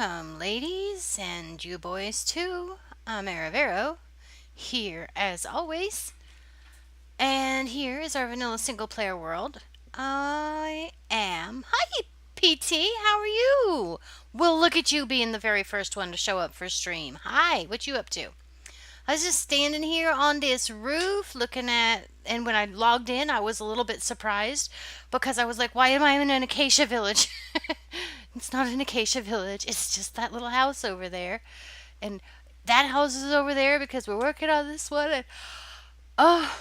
Welcome, ladies, and you boys too. I'm Aravero, here as always, and here is our vanilla single player world. I am. Hi, PT, how are you? Well, look at you being the very first one to show up for stream. Hi, what you up to? I was just standing here on this roof looking at, and when I logged in, I was a little bit surprised because I was like, why am I in an acacia village? It's not an acacia village, it's just that little house over there. And that house is over there because we're working on this one. And, oh,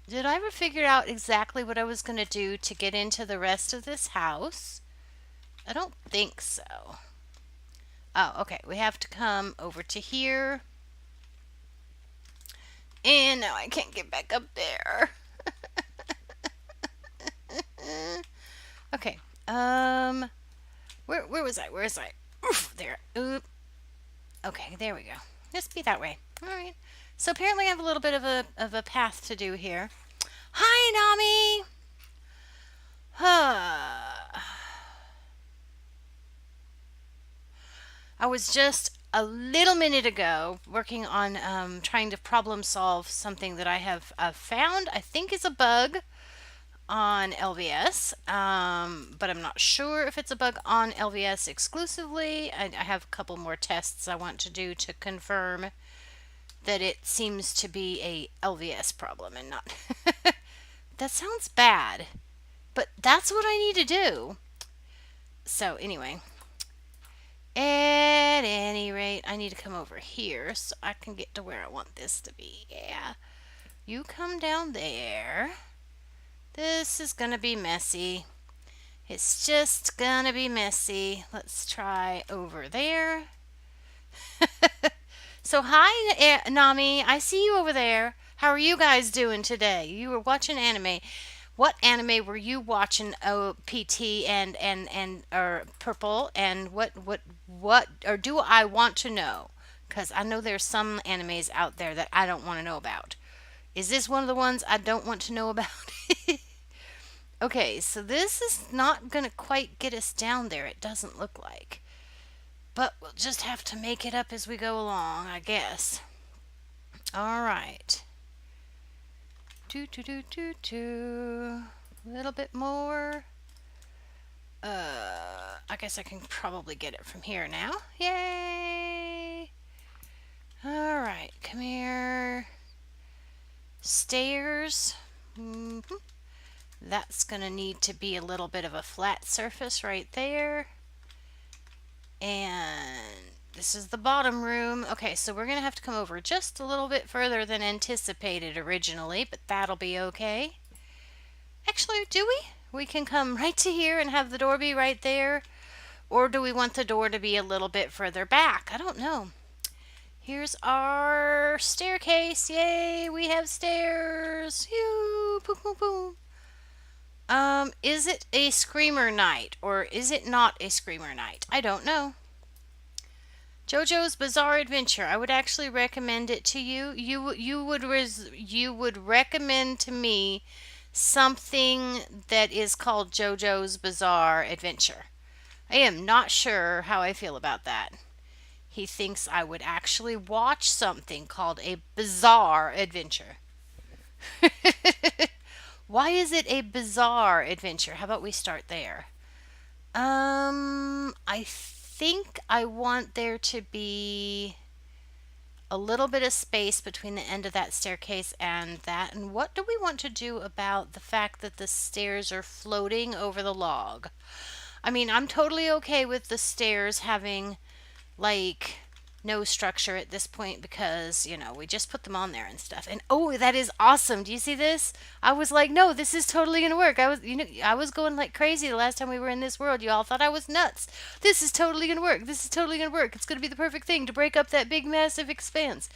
did I ever figure out exactly what I was going to do to get into the rest of this house? I don't think so. Oh, okay. We have to come over to here. And now I can't get back up there. Okay. Where was I? Where was I? Oof, there. Oop. Okay, there we go. Just be that way. All right. So apparently I have a little bit of a path to do here. Hi, Nami. I was just a little minute ago working on trying to problem solve something that I have found. I think is a bug on LVS, but I'm not sure if it's a bug on LVS exclusively. I have a couple more tests I want to do to confirm that it seems to be a LVS problem and not. That sounds bad, but that's what I need to do. So, anyway, at any rate, I need to come over here so I can get to where I want this to be. Yeah. You come down there. This is going to be messy. It's just going to be messy. Let's try over there. So, hi, Nami. I see you over there. How are you guys doing today? You were watching anime. What anime were you watching? Oh, PT and or Purple and what or do I want to know? Because I know there's some animes out there that I don't want to know about. Is this one of the ones I don't want to know about? Okay, so this is not gonna quite get us down there. It doesn't look like. But we'll just have to make it up as we go along, I guess. All right. Do. A little bit more. I guess I can probably get it from here now. Yay! All right, come here. Stairs. That's gonna need to be a little bit of a flat surface right there. And this is the bottom room. Okay, so we're going to have to come over just a little bit further than anticipated originally, but that'll be okay. Actually, do we? We can come right to here and have the door be right there. Or do we want the door to be a little bit further back? I don't know. Here's our staircase. Yay, we have stairs. Yoo, boom, boom, boom. Is it a screamer night or is it not a screamer night? I don't know. JoJo's Bizarre Adventure. I would actually recommend it to you. You would recommend to me something that is called JoJo's Bizarre Adventure. I am not sure how I feel about that. He thinks I would actually watch something called a bizarre adventure. Why is it a bizarre adventure? How about we start there? I think I want there to be a little bit of space between the end of that staircase and that. And what do we want to do about the fact that the stairs are floating over the log? I mean, I'm totally okay with the stairs having like no structure at this point because, we just put them on there and stuff. And oh, that is awesome. Do you see this? I was like, no, this is totally going to work. I was going like crazy the last time we were in this world. You all thought I was nuts. This is totally going to work. This is totally going to work. It's going to be the perfect thing to break up that big massive expanse.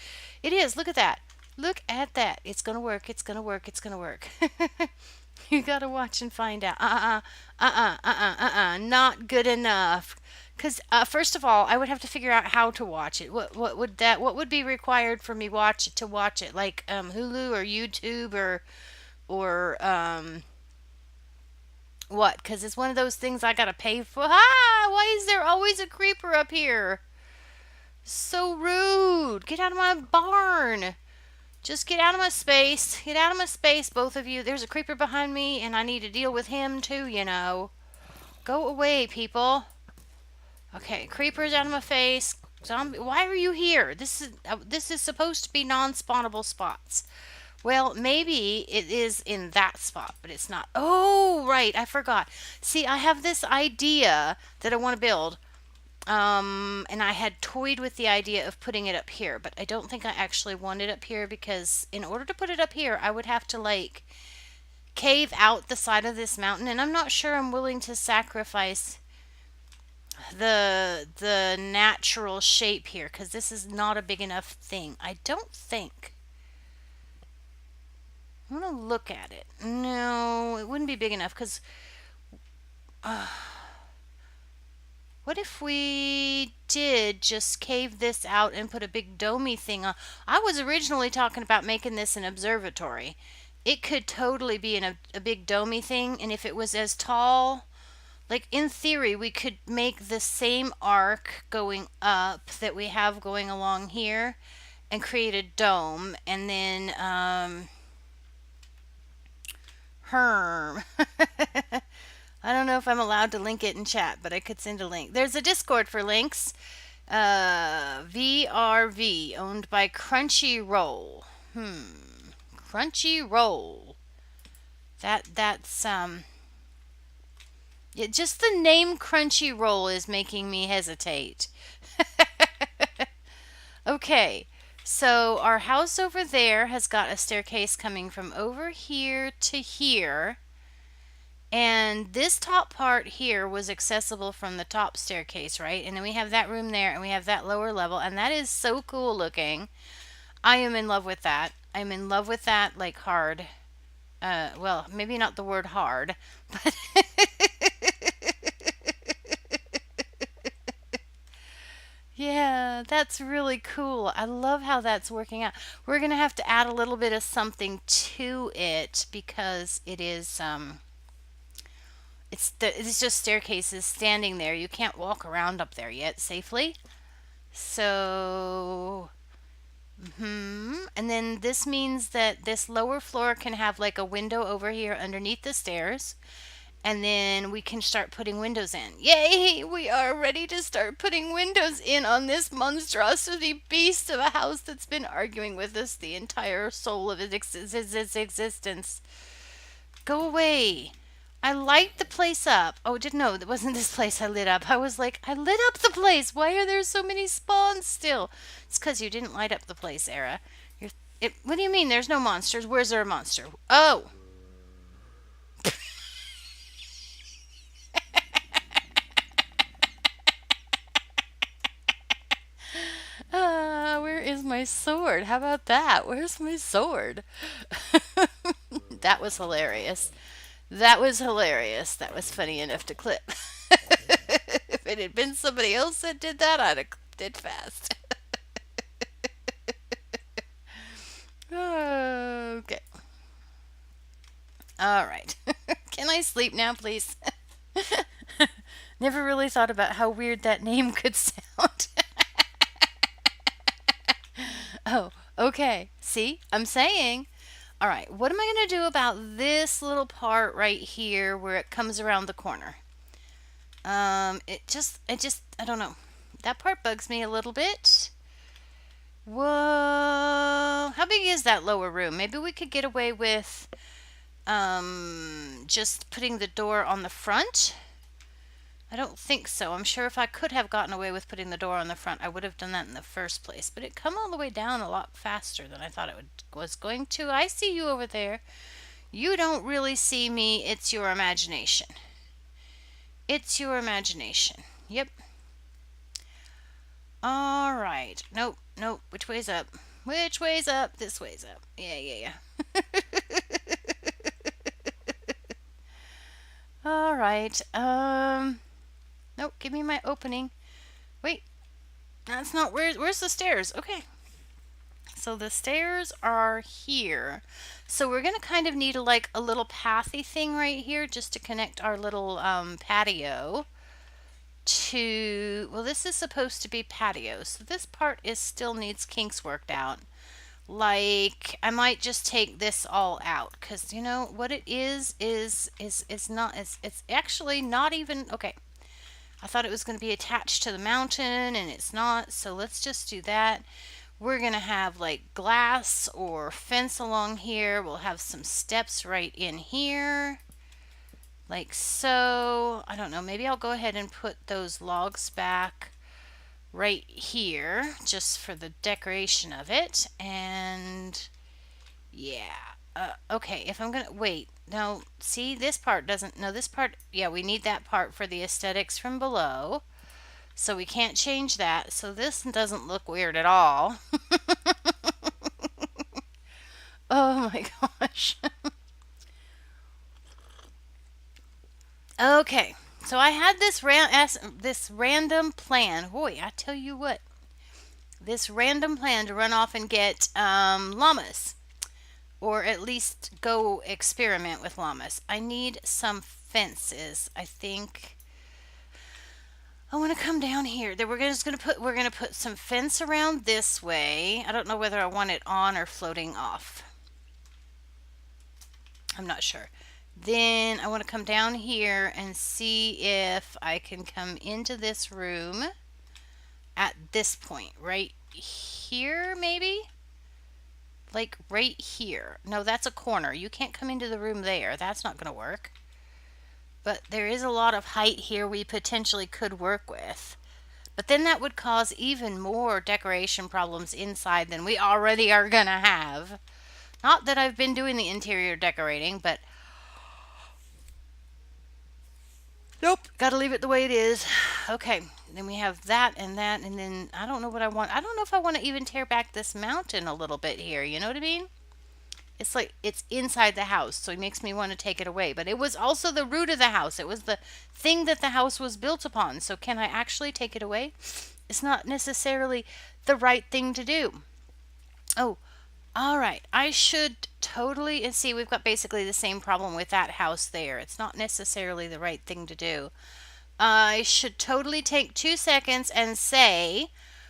It is. Look at that. Look at that. It's going to work. It's going to work. It's going to work. You got to watch and find out. Not good enough. Because first of all, I would have to figure out how to watch it. What would be required for me to watch it? Like Hulu or YouTube or What? Because it's one of those things I gotta pay for. Ah! Why is there always a creeper up here? So rude. Get out of my barn. Just get out of my space. Get out of my space, both of you. There's a creeper behind me, and I need to deal with him too, you know. Go away, people. Okay, creepers out of my face. Zombie, why are you here? This is supposed to be non-spawnable spots. Well, maybe it is in that spot, but it's not. Oh, right, I forgot. See, I have this idea that I want to build. And I had toyed with the idea of putting it up here, but I don't think I actually want it up here because in order to put it up here, I would have to like cave out the side of this mountain, and I'm not sure I'm willing to sacrifice the natural shape here because this is not a big enough thing. I don't think. I want to look at it. No, it wouldn't be big enough because what if we did just cave this out and put a big domey thing on? I was originally talking about making this an observatory. It could totally be a big domey thing, and if it was as tall, like in theory, we could make the same arc going up that we have going along here and create a dome, and then, Herm. I don't know if I'm allowed to link it in chat, but I could send a link. There's a Discord for links. VRV, owned by Crunchyroll. Crunchyroll. That's yeah, just the name Crunchyroll is making me hesitate. Okay, so our house over there has got a staircase coming from over here to here. And this top part here was accessible from the top staircase, right? And then we have that room there and we have that lower level, and that is so cool looking. I am in love with that. I'm in love with that like hard. Well, maybe not the word hard, but yeah, that's really cool. I love how that's working out. We're going to have to add a little bit of something to it because it's just staircases standing there. You can't walk around up there yet safely. So, and then this means that this lower floor can have like a window over here underneath the stairs. And then we can start putting windows in. Yay! We are ready to start putting windows in on this monstrosity beast of a house that's been arguing with us the entire soul of its existence. Go away. I light the place up. Oh, didn't know that wasn't this place I lit up. I was like, I lit up the place. Why are there so many spawns still? It's because you didn't light up the place, Era. What do you mean there's no monsters? Where's there a monster? Oh. Where is my sword? How about that? Where's my sword? That was hilarious. That was hilarious. That was funny enough to clip. If it had been somebody else that did that, I'd have clipped it fast. Okay. All right. Can I sleep now, please? Never really thought about how weird that name could sound. Oh, okay. See, I'm saying. All right, what am I going to do about this little part right here where it comes around the corner? I don't know. That part bugs me a little bit. Whoa, how big is that lower room? Maybe we could get away with, just putting the door on the front. I don't think so. I'm sure if I could have gotten away with putting the door on the front, I would have done that in the first place. But it come all the way down a lot faster than I thought was going to. I see you over there. You don't really see me. It's your imagination. It's your imagination. Yep. All right. Nope. Nope. Which way's up? Which way's up? This way's up. Yeah. All right. Nope, give me my opening. Wait, that's not where's the stairs? Okay. So the stairs are here. So we're going to kind of need a little pathy thing right here just to connect our little patio to, well, this is supposed to be patio. So this part is still needs kinks worked out. Like, I might just take this all out because you know what it is not, it's actually not even, okay. I thought it was going to be attached to the mountain and it's not. So let's just do that. We're going to have like glass or fence along here. We'll have some steps right in here. Like so. I don't know. Maybe I'll go ahead and put those logs back right here just for the decoration of it. And yeah. Okay, if I'm going to wait. No, see, this part doesn't. No, this part. Yeah, we need that part for the aesthetics from below. So we can't change that. So this doesn't look weird at all. Oh my gosh. Okay. So I had this random plan. Boy, I tell you what. This random plan to run off and get llamas. Or at least go experiment with llamas. I need some fences. I think I want to come down here. Then we're gonna put some fence around this way. I don't know whether I want it on or floating off. I'm not sure. Then I want to come down here and see if I can come into this room at this point. Right here, maybe? Like right here. No, that's a corner. You can't come into the room there. That's not going to work. But there is a lot of height here we potentially could work with. But then that would cause even more decoration problems inside than we already are going to have. Not that I've been doing the interior decorating, but nope, gotta leave it the way it is. Okay, then we have that, and then I don't know what I want. I don't know if I want to even tear back this mountain a little bit here. You know what I mean? It's like it's inside the house, so it makes me want to take it away. But it was also the root of the house. It was the thing that the house was built upon. So can I actually take it away? It's not necessarily the right thing to do. Oh, all right. I should totally, and see, we've got basically the same problem with that house there. It's not necessarily the right thing to do. I should totally take 2 seconds and say,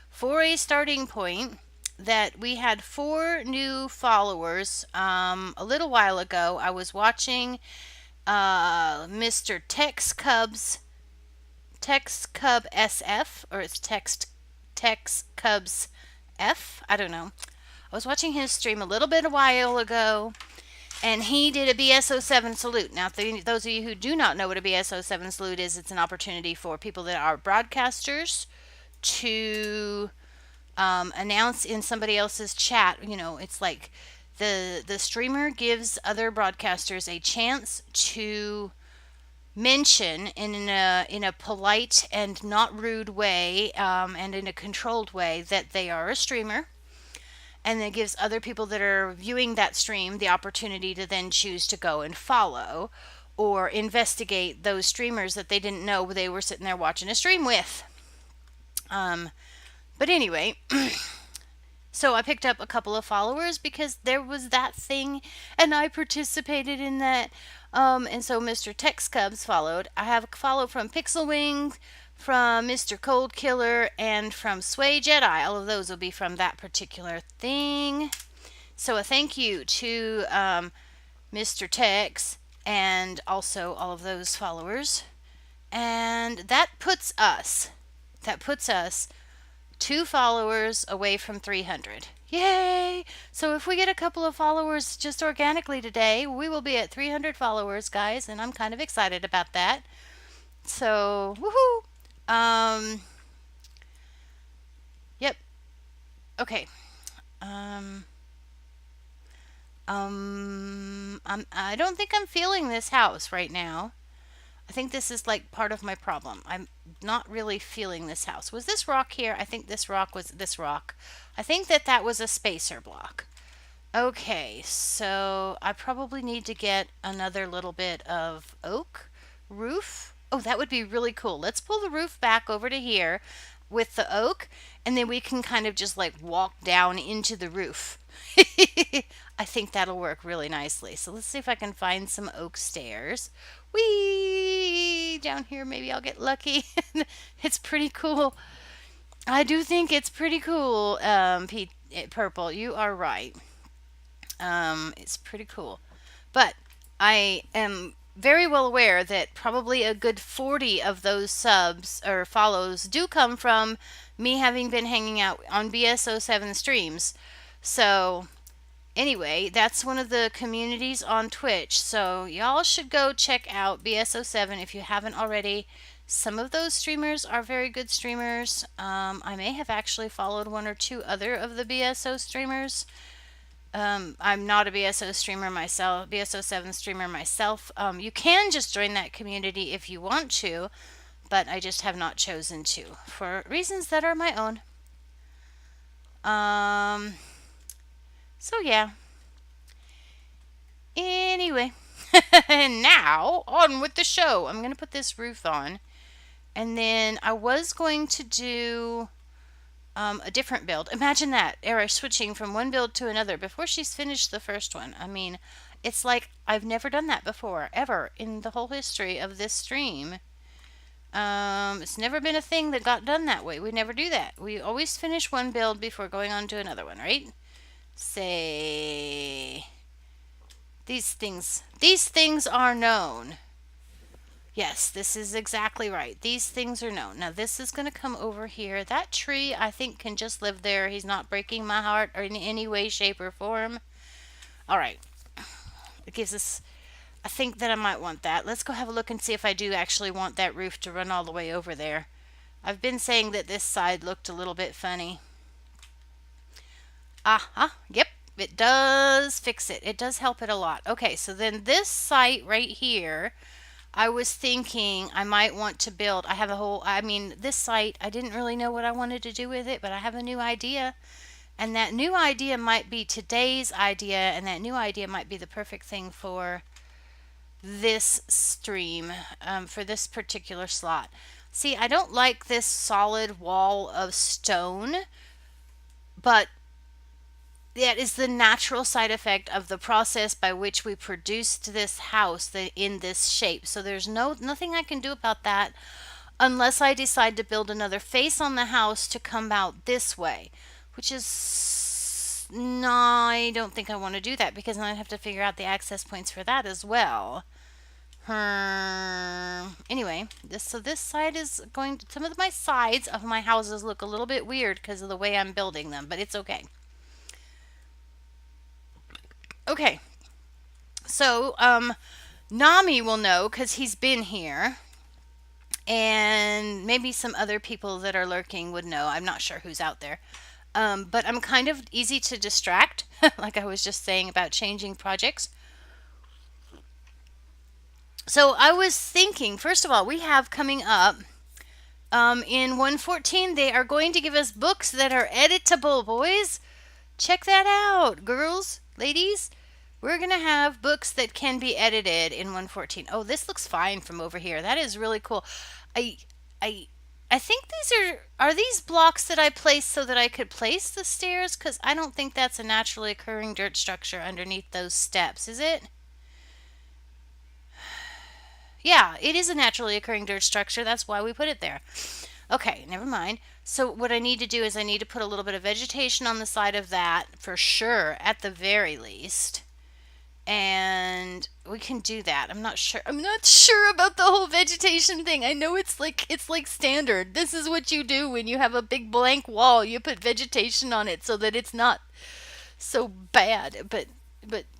for a starting point, that we had 4 new followers a little while ago. I was watching Mr. Tex Cub SF, or it's Tex Cubs F. I don't know. I was watching his stream a while ago, and he did a BS07 salute. Now, those of you who do not know what a BS07 salute is, it's an opportunity for people that are broadcasters to announce in somebody else's chat. You know, it's like the streamer gives other broadcasters a chance to mention in a polite and not rude way, and in a controlled way, that they are a streamer, and it gives other people that are viewing that stream the opportunity to then choose to go and follow or investigate those streamers that they didn't know they were sitting there watching a stream with. But anyway, so I picked up a couple of followers because there was that thing and I participated in that. And so Mr. Tex Cubs followed. I have a follow from Pixel Wing, from Mr. Cold Killer, and from Sway Jedi. All of those will be from that particular thing. So a thank you to Mr. Tex and also all of those followers. And that puts us 2 followers away from 300. Yay! So if we get a couple of followers just organically today, we will be at 300 followers, guys, and I'm kind of excited about that. So, woohoo! Yep. Okay. I don't think I'm feeling this house right now. I think this is like part of my problem. I'm not really feeling this house. Was this rock here? I think this rock was this rock. I think that was a spacer block. Okay, so I probably need to get another little bit of oak roof. Oh, that would be really cool. Let's pull the roof back over to here with the oak, and then we can kind of just like walk down into the roof. I think that'll work really nicely. So let's see if I can find some oak stairs. Whee! Down here, maybe I'll get lucky. It's pretty cool. I do think it's pretty cool, Purple. You are right. It's pretty cool. But I am very well aware that probably a good 40 of those subs or follows do come from me having been hanging out on BSO7 streams. So, anyway, that's one of the communities on Twitch. So, y'all should go check out BSO7 if you haven't already. Some of those streamers are very good streamers. I may have actually followed one or two other of the BSO streamers. I'm not a BSO streamer myself, BSO7 streamer myself. You can just join that community if you want to, but I just have not chosen to for reasons that are my own. Um, so yeah. Anyway, and now on with the show. I'm going to put this roof on, and then I was going to do a different build. Imagine that, Era switching from one build to another before she's finished the first one. I mean, it's like I've never done that before, ever, in the whole history of this stream. It's never been a thing that got done that way. We never do that. We always finish one build before going on to another one, right? Say, these things are known. Yes, this is exactly right. These things are known. Now this is going to come over here. That tree, I think, can just live there. He's not breaking my heart or in any way, shape, or form. All right. It gives us... I think that I might want that. Let's go have a look and see if I do actually want that roof to run all the way over there. I've been saying that this side looked a little bit funny. Yep. It does fix it. It does help it a lot. Okay, so then this site right here... I was thinking I might want to build. I have a whole, I mean, this site, I didn't really know what I wanted to do with it, but I have a new idea. And that new idea might be today's idea, and that new idea might be the perfect thing for this stream, for this particular slot. See, I don't like this solid wall of stone, but that is the natural side effect of the process by which we produced this house in this shape. So there's nothing I can do about that unless I decide to build another face on the house to come out this way, which is no, I don't think I want to do that because then I'd have to figure out the access points for that as well. Anyway, this side is going to, some of my sides of my houses look a little bit weird because of the way I'm building them, but it's okay. Okay, so Nami will know because he's been here, and maybe some other people that are lurking would know. I'm not sure who's out there, but I'm kind of easy to distract, like I was just saying about changing projects. So I was thinking, first of all, we have coming up in 114, they are going to give us books that are editable, boys. Check that out, girls, ladies. We're going to have books that can be edited in 114. Oh, this looks fine from over here. That is really cool. I think these are these blocks that I placed so that I could place the stairs? Because I don't think that's a naturally occurring dirt structure underneath those steps, is it? Yeah, it is a naturally occurring dirt structure. That's why we put it there. Okay, never mind. So what I need to do is I need to put a little bit of vegetation on the side of that for sure, at the very least. And we can do that. I'm not sure about the whole vegetation thing. I know it's like standard. This is what you do when you have a big blank wall. You put vegetation on it so that it's not so bad. But I'm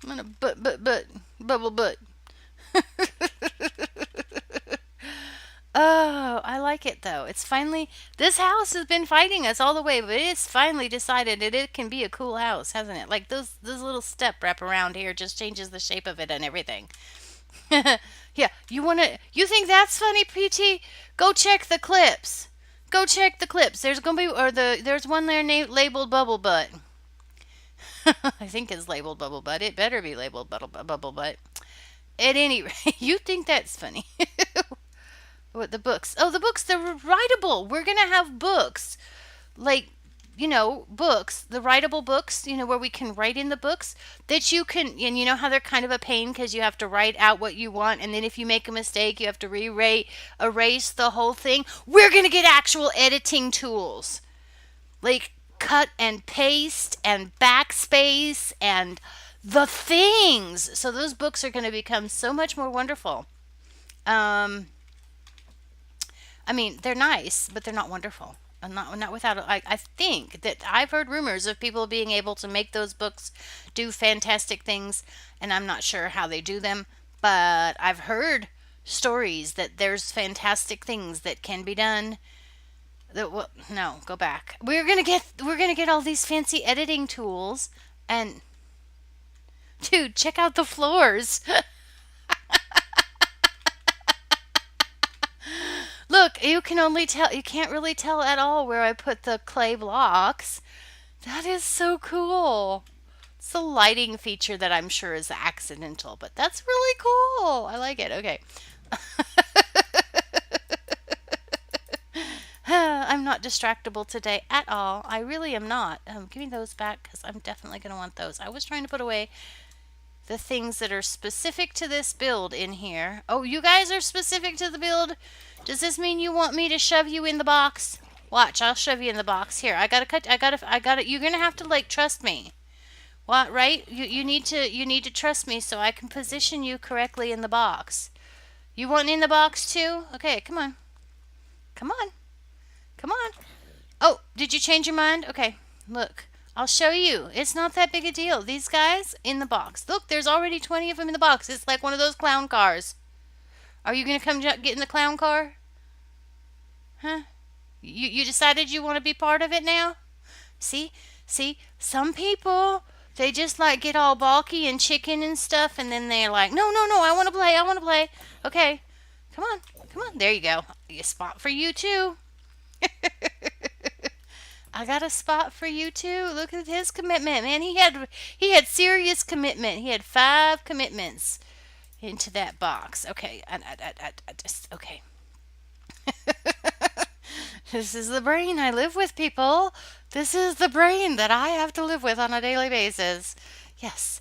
gonna bubble butt. Oh, I like it though. It's finally, this house has been fighting us all the way, but it's finally decided that it can be a cool house, hasn't it? Like those little step wrap around here just changes the shape of it and everything. Yeah, you think that's funny, PT? Go check the clips. Go check the clips. There's gonna be, there's one there labeled Bubble Butt. I think it's labeled Bubble Butt. It better be labeled Bubble Butt. At any rate, you think that's funny. What, the books? Oh, the books, they're writable. We're going to have books. Like, books, the writable books, where we can write in the books that you can, and you know how they're kind of a pain because you have to write out what you want, and then if you make a mistake, you have to rewrite, erase the whole thing. We're going to get actual editing tools like cut and paste and backspace and the things. So those books are going to become so much more wonderful. Um, I mean, they're nice, but they're not wonderful. Not without. I think that I've heard rumors of people being able to make those books do fantastic things, and I'm not sure how they do them, but I've heard stories that there's fantastic things that can be done. That, well, no, go back. We're gonna get all these fancy editing tools, and dude, check out the floors. Look, you can't really tell at all where I put the clay blocks. That is so cool. It's a lighting feature that I'm sure is accidental, but that's really cool. I like it. Okay. I'm not distractible today at all. I really am not. Give me those back because I'm definitely going to want those. I was trying to put away the things that are specific to this build in here. Oh, you guys are specific to the build? Does this mean you want me to shove you in the box? Watch, I'll shove you in the box. Here, I gotta, you're gonna have to, like, trust me. What, right? You need to trust me so I can position you correctly in the box. You want in the box too? Okay, come on. Come on. Come on. Oh, did you change your mind? Okay, look. I'll show you. It's not that big a deal. These guys in the box. Look, there's already 20 of them in the box. It's like one of those clown cars. Are you going to come get in the clown car? Huh? You decided you want to be part of it now? See? See? Some people, they just like get all balky and chicken and stuff, and then they're like, no, no, no, I want to play. I want to play. Okay. Come on. Come on. There you go. A spot for you too. I got a spot for you too. Look at his commitment, man. He had serious commitment. He had 5 commitments into that box. Okay, I just okay. This is the brain I live with, people. This is the brain that I have to live with on a daily basis. Yes.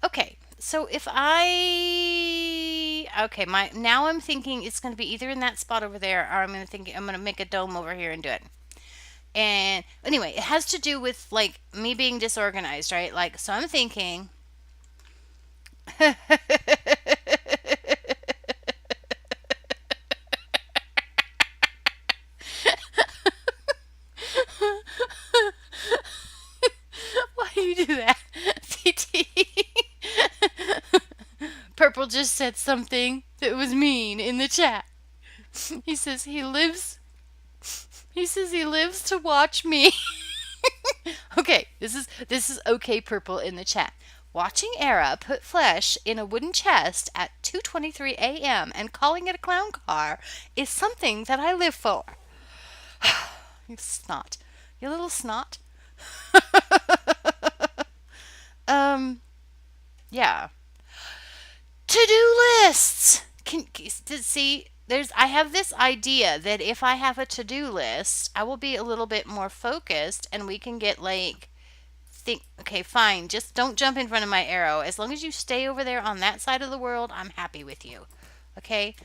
Okay. So if I okay, my now I'm thinking it's going to be either in that spot over there, or I'm going to make a dome over here and do it. And anyway, it has to do with like me being disorganized, right? Like, so I'm thinking. Why do you do that? PT. Purple just said something that was mean in the chat. He says he lives to watch me. Okay, this is okay, Purple, in the chat. Watching Era put flesh in a wooden chest at 2:23 a.m. and calling it a clown car is something that I live for. You snot. You little snot. um yeah. To-do lists. See, I have this idea that if I have a to-do list, I will be a little bit more focused and we can get like think okay, fine, just don't jump in front of my arrow. As long as you stay over there on that side of the world, I'm happy with you. Okay?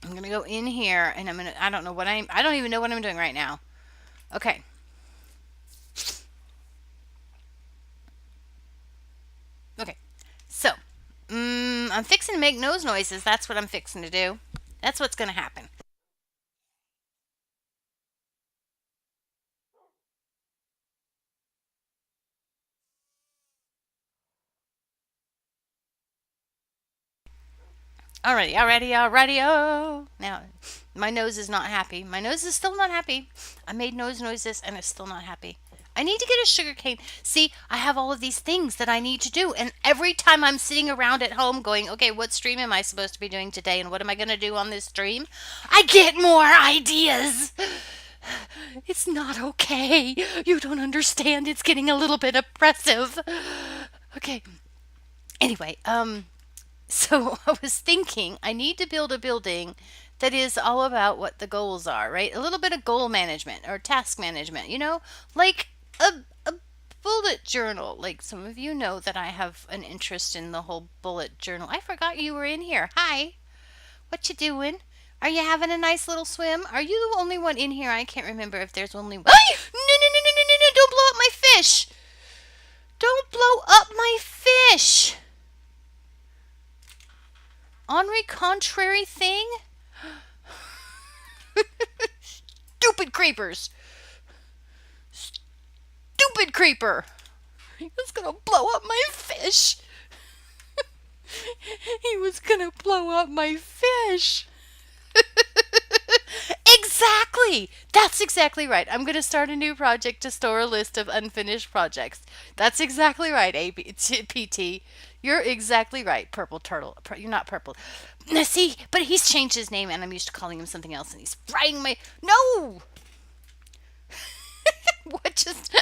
I'm going to go in here and I don't even know what I'm doing right now. Okay. Okay. So, I'm fixing to make nose noises. That's what I'm fixing to do. That's what's going to happen. Alrighty. Oh. Now, my nose is not happy. My nose is still not happy. I made nose noises and it's still not happy. I need to get a sugar cane. See, I have all of these things that I need to do. And every time I'm sitting around at home going, okay, what stream am I supposed to be doing today? And what am I going to do on this stream? I get more ideas. It's not okay. You don't understand. It's getting a little bit oppressive. Okay. Anyway, So I was thinking I need to build a building that is all about what the goals are, right? A little bit of goal management or task management, like a bullet journal. Like some of you know that I have an interest in the whole bullet journal. I forgot you were in here. Hi. What you doing? Are you having a nice little swim? Are you the only one in here? I can't remember if there's only one. No, no, no, no, no, no, no. Don't blow up my fish. Don't blow up my fish. Henri contrary thing? Stupid creepers. Stupid creeper. He was gonna blow up my fish. He was gonna blow up my fish. Exactly. That's exactly right. I'm going to start a new project to store a list of unfinished projects. That's exactly right, PT. You're exactly right, Purple Turtle. You're not purple. Now, see, but he's changed his name, and I'm used to calling him something else, and he's frying my. No! What just.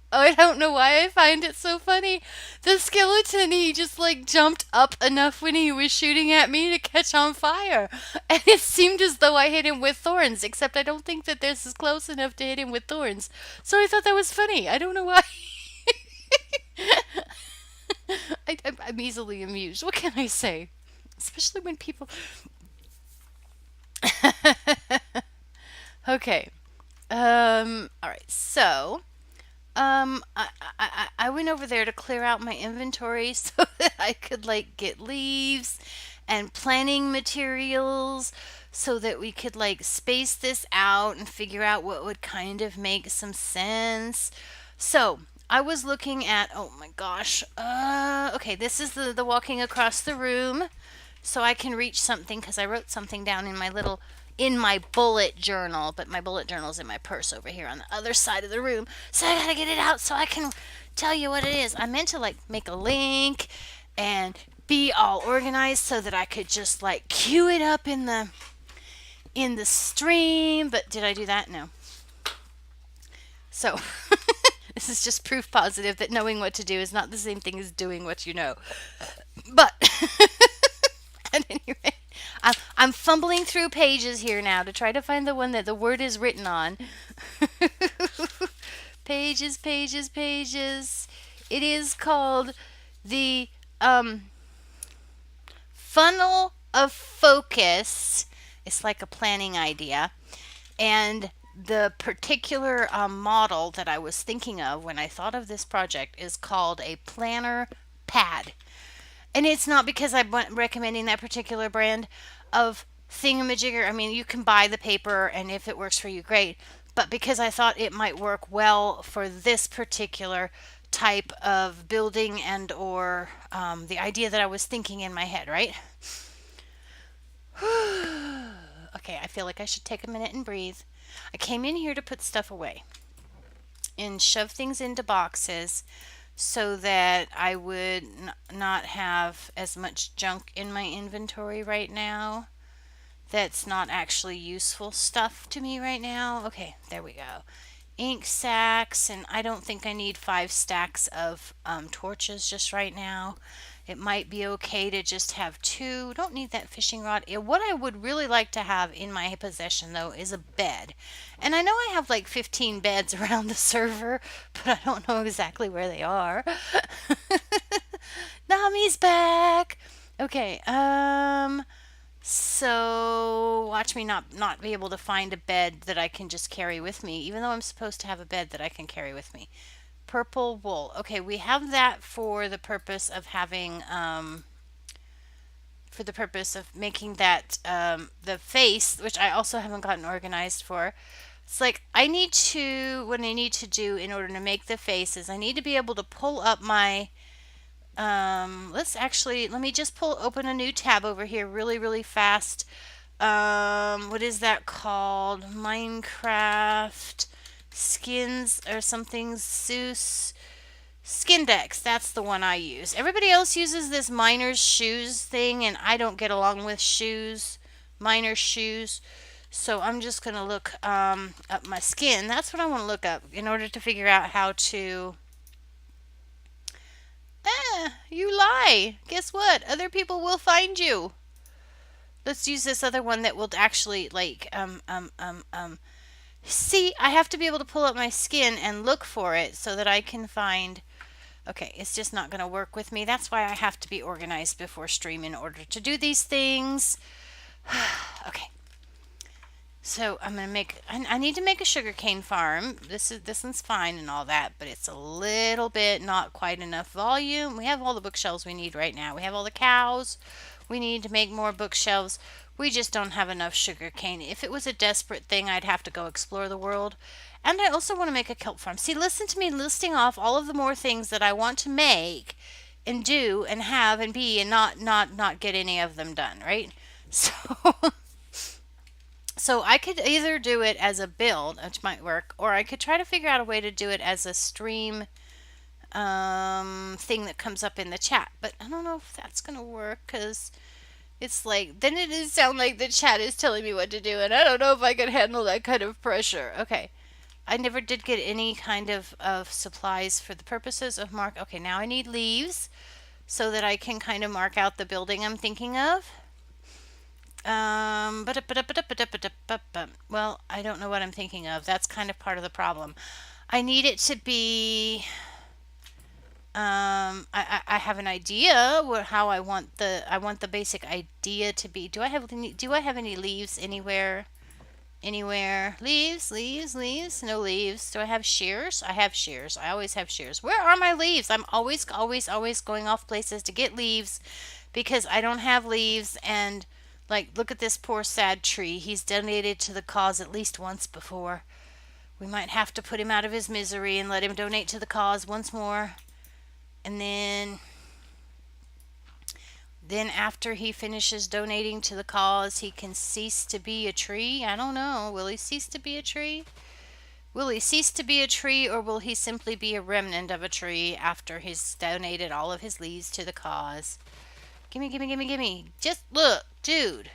I don't know why I find it so funny. The skeleton, he just like jumped up enough when he was shooting at me to catch on fire. And it seemed as though I hit him with thorns, except I don't think that this is close enough to hit him with thorns. So I thought that was funny. I don't know why. I'm easily amused. What can I say? Especially when people. Okay. All right. So. I went over there to clear out my inventory so that I could like get leaves and planning materials so that we could like space this out and figure out what would kind of make some sense. So I was looking at, oh my gosh, okay, this is the walking across the room so I can reach something because I wrote something down in my bullet journal, but my bullet journal's in my purse over here on the other side of the room. So I gotta get it out so I can tell you what it is. I meant to like make a link and be all organized so that I could just like cue it up in the stream, but did I do that? No. So this is just proof positive that knowing what to do is not the same thing as doing what you know. But at any rate, I'm fumbling through pages here now to try to find the one that the word is written on. Pages, pages, pages. It is called the funnel of focus. It's like a planning idea. And the particular model that I was thinking of when I thought of this project is called a planner pad. And it's not because I'm recommending that particular brand of thingamajigger. I mean, you can buy the paper, and if it works for you, great. But because I thought it might work well for this particular type of building and or the idea that I was thinking in my head, right? Okay, I feel like I should take a minute and breathe. I came in here to put stuff away and shove things into boxes so that I would not have as much junk in my inventory right now that's not actually useful stuff to me right now. Okay, there we go. Ink sacks, and I don't think I need 5 stacks of torches just right now. It might be okay to just have 2. Don't need that fishing rod. What I would really like to have in my possession, though, is a bed. And I know I have like 15 beds around the server, but I don't know exactly where they are. Nami's back! Okay, so watch me not be able to find a bed that I can just carry with me, even though I'm supposed to have a bed that I can carry with me. Purple wool. Okay, we have that for the purpose of having for the purpose of making that the face, which I also haven't gotten organized for. It's like what I need to do in order to make the faces, I need to be able to pull up my let me just open a new tab over here really fast. What is that called? Minecraft skins or something. Zeus Skindex. That's the one I use. Everybody else uses this miner's shoes thing, and I don't get along with shoes. miner's shoes. So I'm just going to look up my skin. That's what I want to look up in order to figure out how to... You lie. Guess what? Other people will find you. Let's use this other one that will actually, like, see, I have to be able to pull up my skin and look for it so that I can find... Okay, it's just not going to work with me. That's why I have to be organized before stream in order to do these things. Okay. So I'm gonna make. I need to make a sugarcane farm. This one's fine and all that, but it's a little bit not quite enough volume. We have all the bookshelves we need right now. We have all the cows. We need to make more bookshelves. We just don't have enough sugarcane. If it was a desperate thing, I'd have to go explore the world. And I also want to make a kelp farm. See, listen to me listing off all of the more things that I want to make and do and have and be and not get any of them done, right? So So I could either do it as a build, which might work, or I could try to figure out a way to do it as a stream thing that comes up in the chat. But I don't know if that's going to work because it's like, then it does sound like the chat is telling me what to do, and I don't know if I can handle that kind of pressure. Okay. I never did get any kind of supplies for the purposes of mark. Okay, now I need leaves so that I can kind of mark out the building I'm thinking of. Well, I don't know what I'm thinking of. That's kind of part of the problem. I need it to be. I have an idea how I want the basic idea to be. Do I have any leaves anywhere? Anywhere? Leaves, leaves, leaves. No leaves. Do I have shears? I have shears. I always have shears. Where are my leaves? I'm always going off places to get leaves because I don't have leaves. And like, look at this poor sad tree. He's donated to the cause at least once before. We might have to put him out of his misery and let him donate to the cause once more. And then after he finishes donating to the cause, he can cease to be a tree. I don't know. Will he cease to be a tree? Will he cease to be a tree, or will he simply be a remnant of a tree after he's donated all of his leaves to the cause? Gimme, gimme, gimme, gimme. Just look, dude.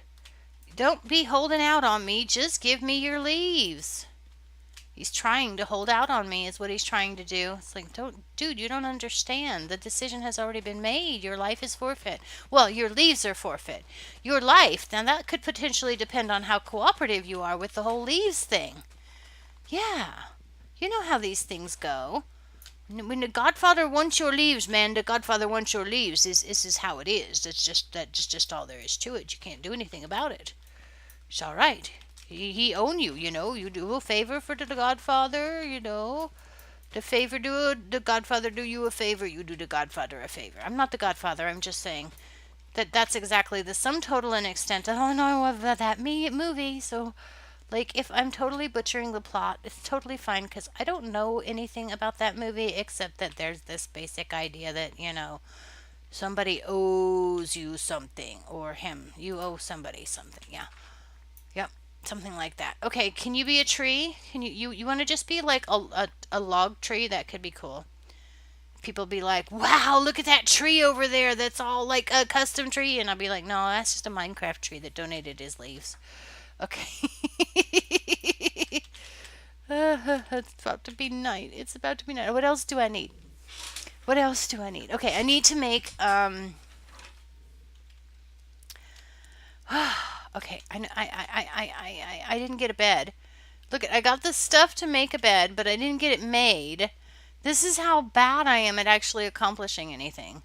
Don't be holding out on me. Just give me your leaves. He's trying to hold out on me is what he's trying to do. It's like, dude, you don't understand. The decision has already been made. Your life is forfeit. Well, your leaves are forfeit. Your life, now that could potentially depend on how cooperative you are with the whole leaves thing. Yeah. You know how these things go. When the Godfather wants your leaves, man, the Godfather wants your leaves. This is how it is. That's just all there is to it. You can't do anything about it. It's all right. He own you, you know. You do a favor for the Godfather, you know. The Godfather do you a favor, you do the Godfather a favor. I'm not the Godfather, I'm just saying that's exactly the sum total and extent. Oh no, of that movie. So, like, if I'm totally butchering the plot, it's totally fine because I don't know anything about that movie except that there's this basic idea that, you know, somebody owes you something, or him. You owe somebody something, yeah. Yep. Something like that. Okay, can you be a tree? Can you want to just be like a log tree? That could be cool. People be like, wow, look at that tree over there. That's all like a custom tree. And I'll be like, no, that's just a Minecraft tree that donated his leaves. Okay. It's about to be night. It's about to be night. What else do I need? What else do I need? Okay, I need to make okay, I didn't get a bed. Look, I got the stuff to make a bed, but I didn't get it made. This is how bad I am at actually accomplishing anything.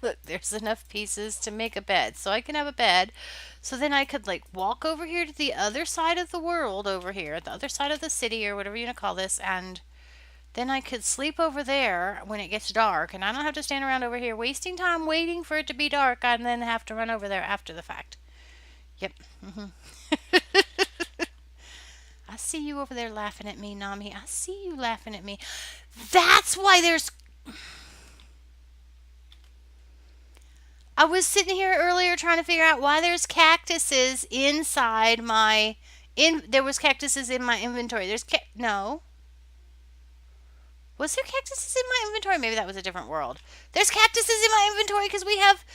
Look, there's enough pieces to make a bed, so I can have a bed. So then I could like walk over here to the other side of the world, over here, the other side of the city, or whatever you want to call this, and then I could sleep over there when it gets dark, and I don't have to stand around over here wasting time waiting for it to be dark and then have to run over there after the fact. Yep. I see you over there laughing at me, Nami. I see you laughing at me. That's why there's... I was sitting here earlier trying to figure out why there's cactuses inside my... There was cactuses in my inventory. No. Was there cactuses in my inventory? Maybe that was a different world. There's cactuses in my inventory because we have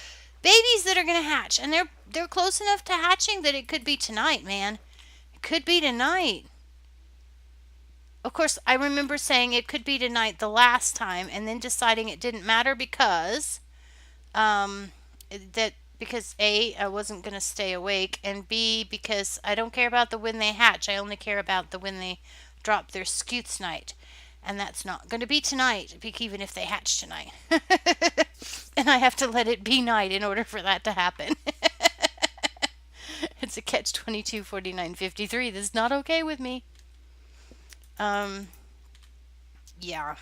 babies that are going to hatch, and they're close enough to hatching that it could be tonight, man. It could be tonight. Of course, I remember saying it could be tonight the last time, and then deciding it didn't matter because um, that because A, I wasn't going to stay awake, and B, because I don't care about the when they hatch. I only care about the when they drop their scutes night. And that's not going to be tonight, even if they hatch tonight. And I have to let it be night in order for that to happen. It's a catch 22, 49, 53. That's not okay with me. Um, yeah.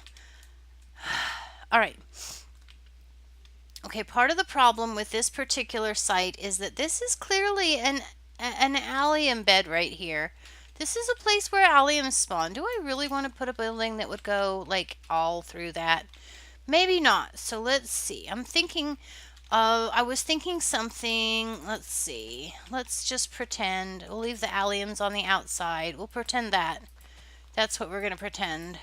All right. Okay, part of the problem with this particular site is that this is clearly an allium bed right here. This is a place where alliums spawn. Do I really want to put a building that would go like all through that? Maybe not. So let's see. I was thinking something, let's see. Let's just pretend. We'll leave the alliums on the outside. We'll pretend that. That's what we're going to pretend.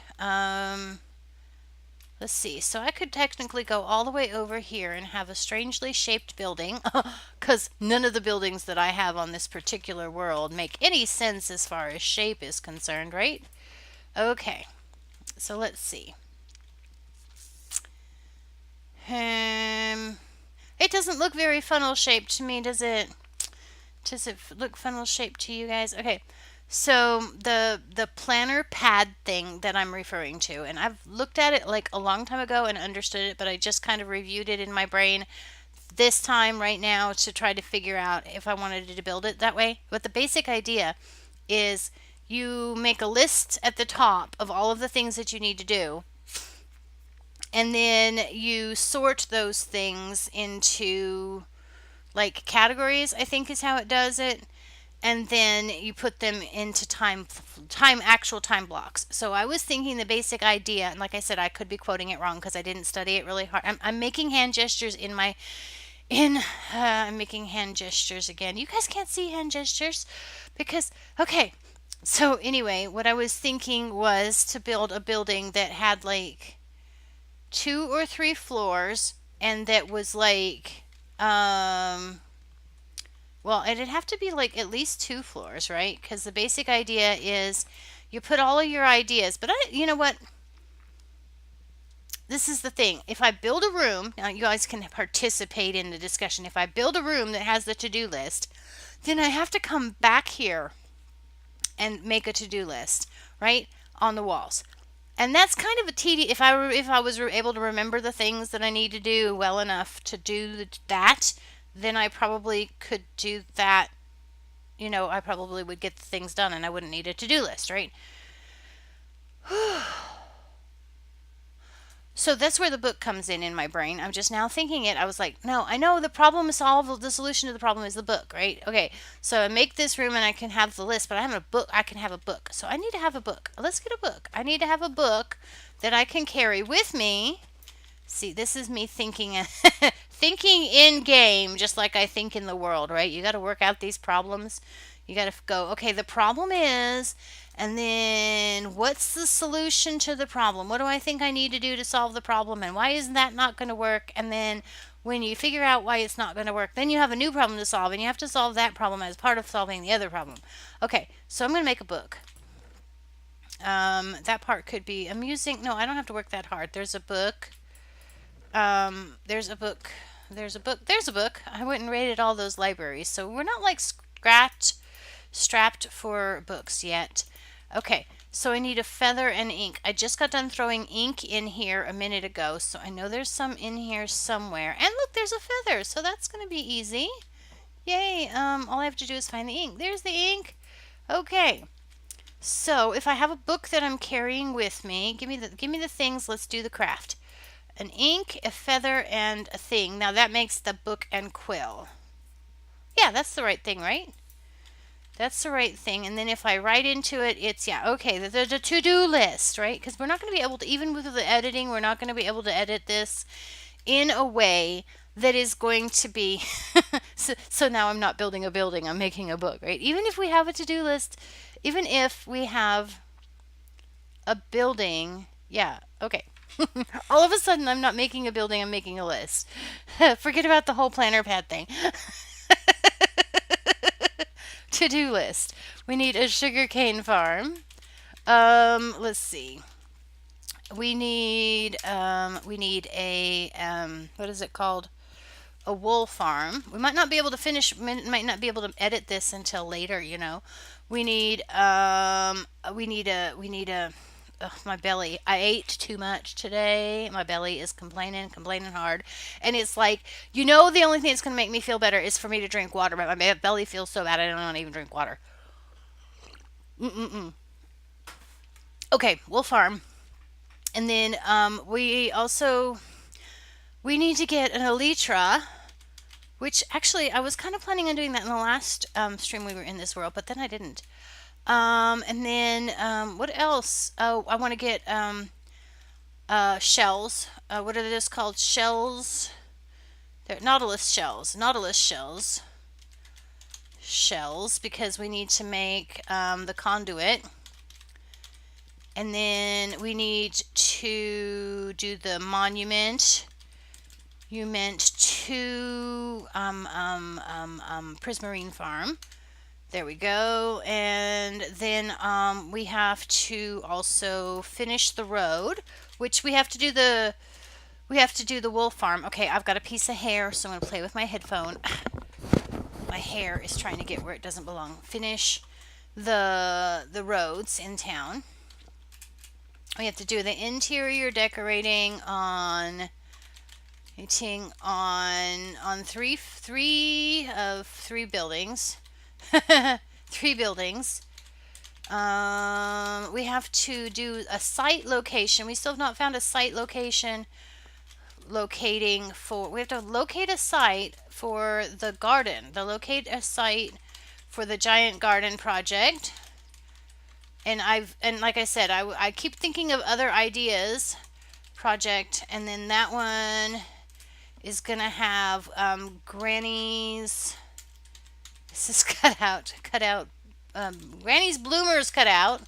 Let's see. So I could technically go all the way over here and have a strangely shaped building, because none of the buildings that I have on this particular world make any sense as far as shape is concerned, right? Okay. So let's see. It doesn't look very funnel shaped to me, does it? Does it look funnel shaped to you guys? Okay. So the planner pad thing that I'm referring to, and I've looked at it like a long time ago and understood it, but I just kind of reviewed it in my brain this time right now to try to figure out if I wanted to build it that way. But the basic idea is you make a list at the top of all of the things that you need to do, and then you sort those things into like categories, I think is how it does it, and then you put them into actual time blocks. So I was thinking the basic idea, and like I said, I could be quoting it wrong because I didn't study it really hard. I'm making hand gestures I'm making hand gestures again. You guys can't see hand gestures because okay. So anyway, what I was thinking was to build a building that had like 2 or 3 floors, and that was like well, it'd have to be like at least 2 floors, right? Because the basic idea is you put all of your ideas. But you know what? This is the thing. If I build a room, now you guys can participate in the discussion. If I build a room that has the to-do list, then I have to come back here and make a to-do list, right? On the walls. And that's kind of a tedious. If I was able to remember the things that I need to do well enough to do that, then I probably could do that. I probably would get the things done and I wouldn't need a to-do list, right? So that's where the book comes in my brain. I'm just now thinking it. I was like, no, I know the problem is solved. The solution to the problem is the book, right? Okay, so I make this room and I can have the list, but I have a book. I can have a book. So I need to have a book. Let's get a book. I need to have a book that I can carry with me. See, this is me thinking thinking in game, just like I think in the world, right? You got to work out these problems. You got to go, okay, the problem is, and then what's the solution to the problem? What do I think I need to do to solve the problem? And why isn't that not going to work? And then when you figure out why it's not going to work, then you have a new problem to solve, and you have to solve that problem as part of solving the other problem. Okay, so I'm going to make a book. That part could be amusing. No, I don't have to work that hard. There's a book. There's a book. There's a book. There's a book. I went and raided all those libraries, so we're not like strapped for books yet. Okay, so I need a feather and ink. I just got done throwing ink in here a minute ago, so I know there's some in here somewhere. And look, there's a feather, so that's going to be easy. Yay, all I have to do is find the ink. There's the ink. Okay. So if I have a book that I'm carrying with me, give me the things, let's do the craft. An ink, a feather, and a thing. Now that makes the book and quill. Yeah, that's the right thing, right? That's the right thing. And then if I write into it, it's, yeah, okay, there's a to-do list, right? Because we're not going to be able to, even with the editing, we're not going to be able to edit this in a way that is going to be, so now I'm not building a building, I'm making a book, right? Even if we have a to-do list, even if we have a building, yeah, okay. All of a sudden, I'm not making a building, I'm making a list. Forget about the whole planner pad thing. To-do list. We need a sugarcane farm. Let's see. We need a what is it called? A wool farm. We might not be able to finish. Might not be able to edit this until later. We need a. Ugh, my belly. I ate too much today. My belly is complaining hard, and it's like the only thing that's gonna make me feel better is for me to drink water. But my belly feels so bad I don't want to even drink water. Mm-mm-mm. Okay, wool farm, and then we need to get an elytra. Which actually, I was kind of planning on doing that in the last stream we were in this world, but then I didn't. And then what else? Oh, I want to get shells. What are those called? Shells. They're nautilus shells. Nautilus shells. Shells because we need to make the conduit. And then we need to do the monument. You meant to Prismarine Farm. There we go. And then we have to also finish the road, which we have to do the wool farm. Okay, I've got a piece of hair, so I'm gonna play with my headphone. My hair is trying to get where it doesn't belong. Finish the roads in town. We have to do the interior decorating on three buildings. Three buildings. We have to do a site location. We still have not found a site location we have to locate a site for the garden. Locate a site for the giant garden project. And like I said, I keep thinking of other ideas project, and then that one is gonna have Granny's. This is cut out. Granny's bloomers cut out.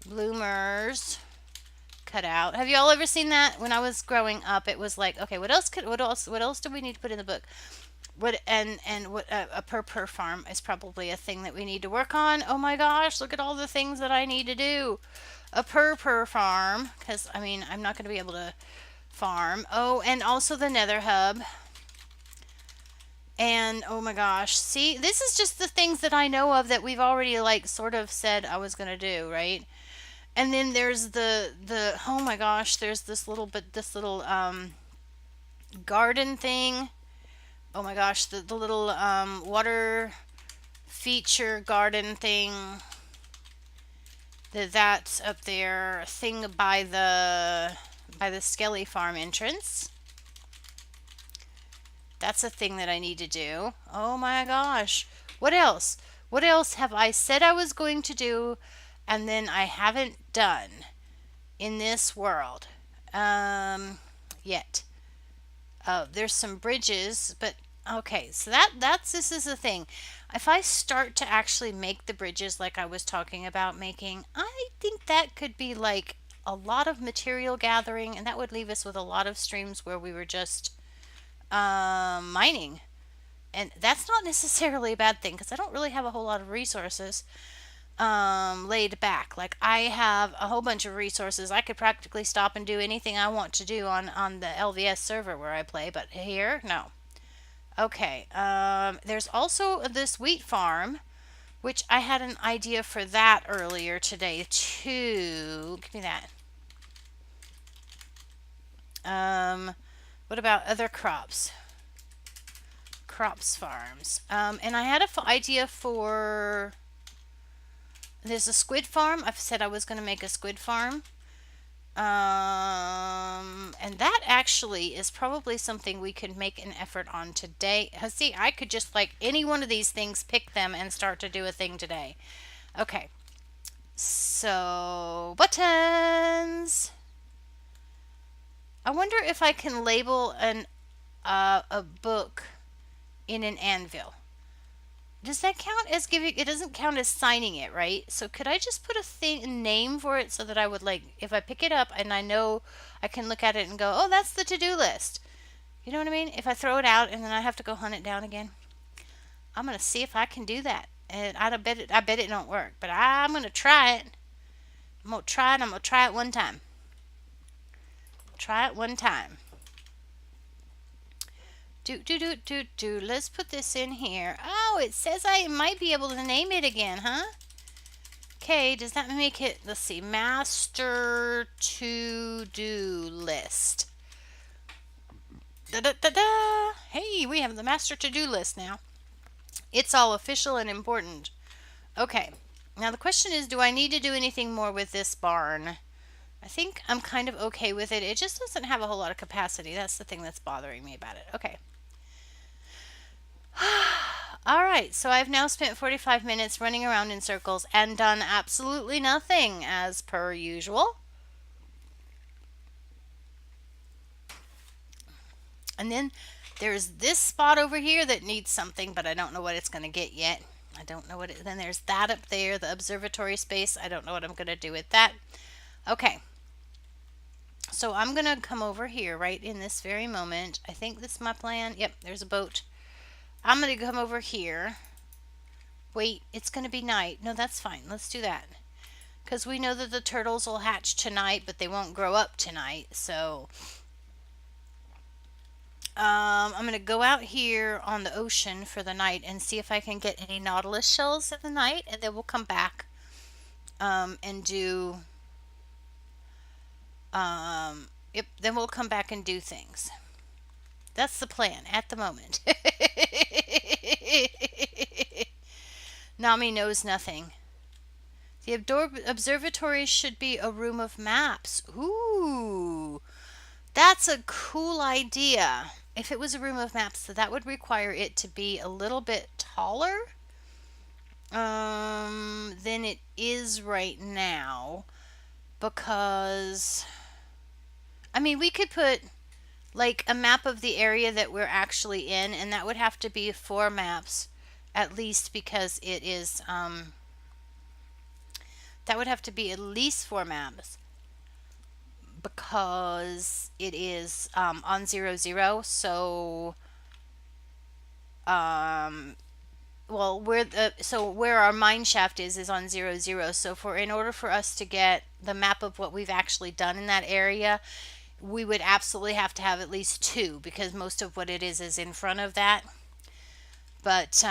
Bloomers cut out. Have you all ever seen that? When I was growing up, it was like, okay, what else do we need to put in the book? What a purr farm is probably a thing that we need to work on. Oh my gosh, look at all the things that I need to do. A purr farm, because I mean, I'm not going to be able to farm. Oh, and also the nether hub. And oh my gosh, see, this is just the things that I know of that we've already like sort of said I was gonna do, right? And then there's the oh my gosh, there's this little garden thing. Oh my gosh, the little water feature garden thing. That's up there, thing by the Skelly Farm entrance. That's a thing that I need to do. Oh my gosh. What else? What else have I said I was going to do and then I haven't done in this world? Yet. There's some bridges, but okay, so this is the thing. If I start to actually make the bridges like I was talking about making, I think that could be like a lot of material gathering, and that would leave us with a lot of streams where we were just mining. And that's not necessarily a bad thing because I don't really have a whole lot of resources laid back. Like I have a whole bunch of resources. I could practically stop and do anything I want to do on the LVS server where I play, but here, no. Okay, there's also this wheat farm, which I had an idea for that earlier today too. Give me that. What about other crops? Crops farms. And I had an idea for. There's a squid farm. I've said I was going to make a squid farm. And that actually is probably something we could make an effort on today. See, I could just like any one of these things, pick them and start to do a thing today. Okay. So, buttons. I wonder if I can label a book in an anvil. Does that count as giving? It doesn't count as signing it, right? So could I just put a name for it so that I would like, if I pick it up and I know I can look at it and go, oh, that's the to-do list. You know what I mean? If I throw it out and then I have to go hunt it down again, I'm gonna see if I can do that. And I bet it don't work, but I'm gonna try it. I'm gonna try it. I'm gonna try it one time. Try it one time. Do. Let's put this in here. Oh, it says I might be able to name it again, huh? Okay, does that make it, let's see, master to-do list. Da da da da. Hey, we have the master to-do list now. It's all official and important. Okay, now the question is, do I need to do anything more with this barn? I think I'm kind of okay with it. It just doesn't have a whole lot of capacity. That's the thing that's bothering me about it. Okay. All right, so I've now spent 45 minutes running around in circles and done absolutely nothing as per usual. And then there's this spot over here that needs something, but I don't know what it's going to get yet. I don't know what it, then there's that up there, the observatory space. I don't know what I'm going to do with that. Okay. So I'm going to come over here right in this very moment. I think this is my plan. Yep, there's a boat. I'm going to come over here. Wait, it's going to be night. No, that's fine. Let's do that. Because we know that the turtles will hatch tonight, but they won't grow up tonight. So I'm going to go out here on the ocean for the night and see if I can get any nautilus shells in the night. And then we'll come back and do... yep, then we'll come back and do things. That's the plan at the moment. Nami knows nothing. The observatory should be a room of maps. Ooh, that's a cool idea. If it was a room of maps, that would require it to be a little bit taller than it is right now. Because, I mean, we could put like a map of the area that we're actually in, and that would have to be 4 maps at least, because it is that would have to be at least 4 maps because it is on 00. So well, where our mine shaft is on 00. So in order for us to get the map of what we've actually done in that area, we would absolutely have to have at least 2, because most of what it is in front of that. But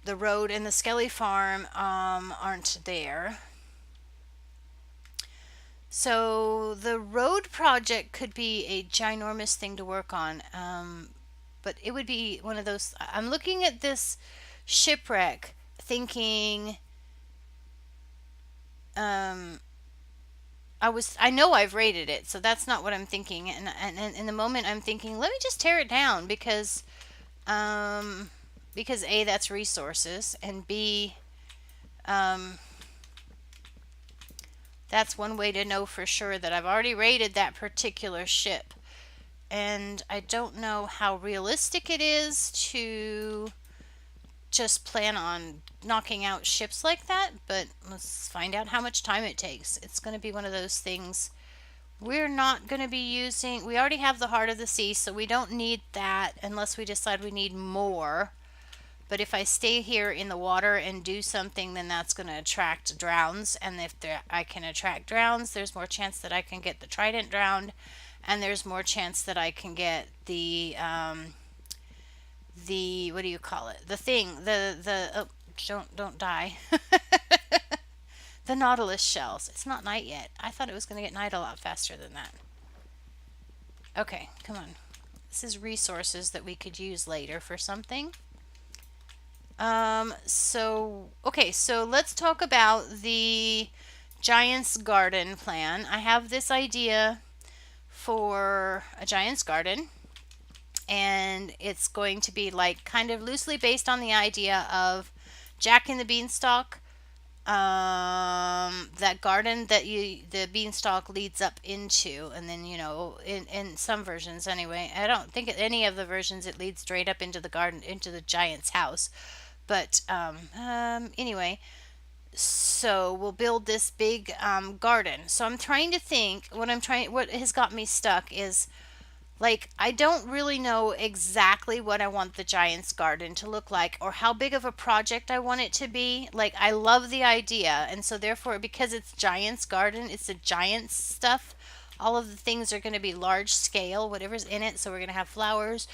the road and the Skelly farm aren't there. So the road project could be a ginormous thing to work on. But it would be one of those. I'm looking at this shipwreck thinking, I know I've rated it, so that's not what I'm thinking. And in the moment I'm thinking, let me just tear it down, because A, that's resources, and B, that's one way to know for sure that I've already rated that particular ship. And I don't know how realistic it is to just plan on knocking out ships like that, but let's find out how much time it takes. It's going to be one of those things we're not going to be using. We already have the Heart of the Sea, so we don't need that unless we decide we need more. But if I stay here in the water and do something, then that's going to attract drowns. And if I can attract drowns, there's more chance that I can get the trident drowned. And there's more chance that I can get the what do you call it? The thing, oh, don't die. The nautilus shells. It's not night yet. I thought it was going to get night a lot faster than that. Okay, come on. This is resources that we could use later for something. Okay, so let's talk about the Giant's Garden plan. I have this idea for a Giant's Garden, and it's going to be like kind of loosely based on the idea of Jack and the Beanstalk. That garden that the beanstalk leads up into, and then in some versions anyway. I don't think any of the versions it leads straight up into the garden, into the giant's house. But anyway, so we'll build this big garden. So I'm trying to think. What has got me stuck is like, I don't really know exactly what I want the Giants garden to look like or how big of a project I want it to be. Like, I love the idea. And so, therefore, because it's Giants garden, it's the Giants stuff. All of the things are going to be large scale, whatever's in it. So, we're going to have flowers.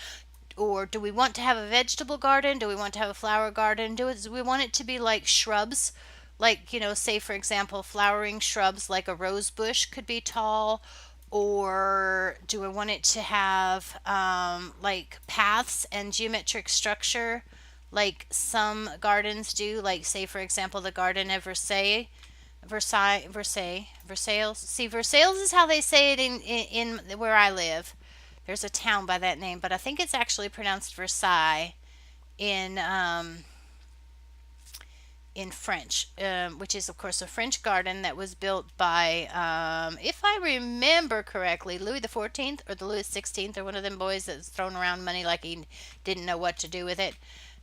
Or do we want to have a vegetable garden? Do we want to have a flower garden? Do we want it to be like shrubs? Like, say for example, flowering shrubs like a rose bush could be tall. Or do I want it to have like paths and geometric structure like some gardens do? Like, say, for example, the Garden of Versailles. See, Versailles is how they say it in where I live. There's a town by that name, but I think it's actually pronounced Versailles in in French, which is of course a French garden that was built by, if I remember correctly, Louis the 14th or the Louis 16th, or one of them boys that's thrown around money like he didn't know what to do with it.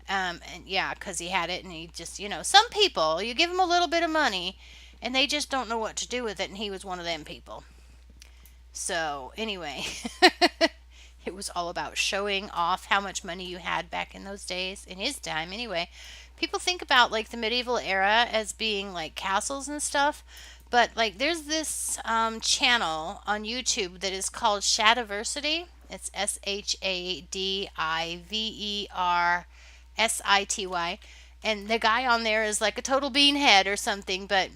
And yeah, because he had it and he just, some people, you give them a little bit of money and they just don't know what to do with it, and he was one of them people. So anyway, it was all about showing off how much money you had back in those days, in his time anyway. People think about like the medieval era as being like castles and stuff, but like there's this channel on YouTube that is called Shadiversity. It's Shadiversity, and the guy on there is like a total beanhead or something, but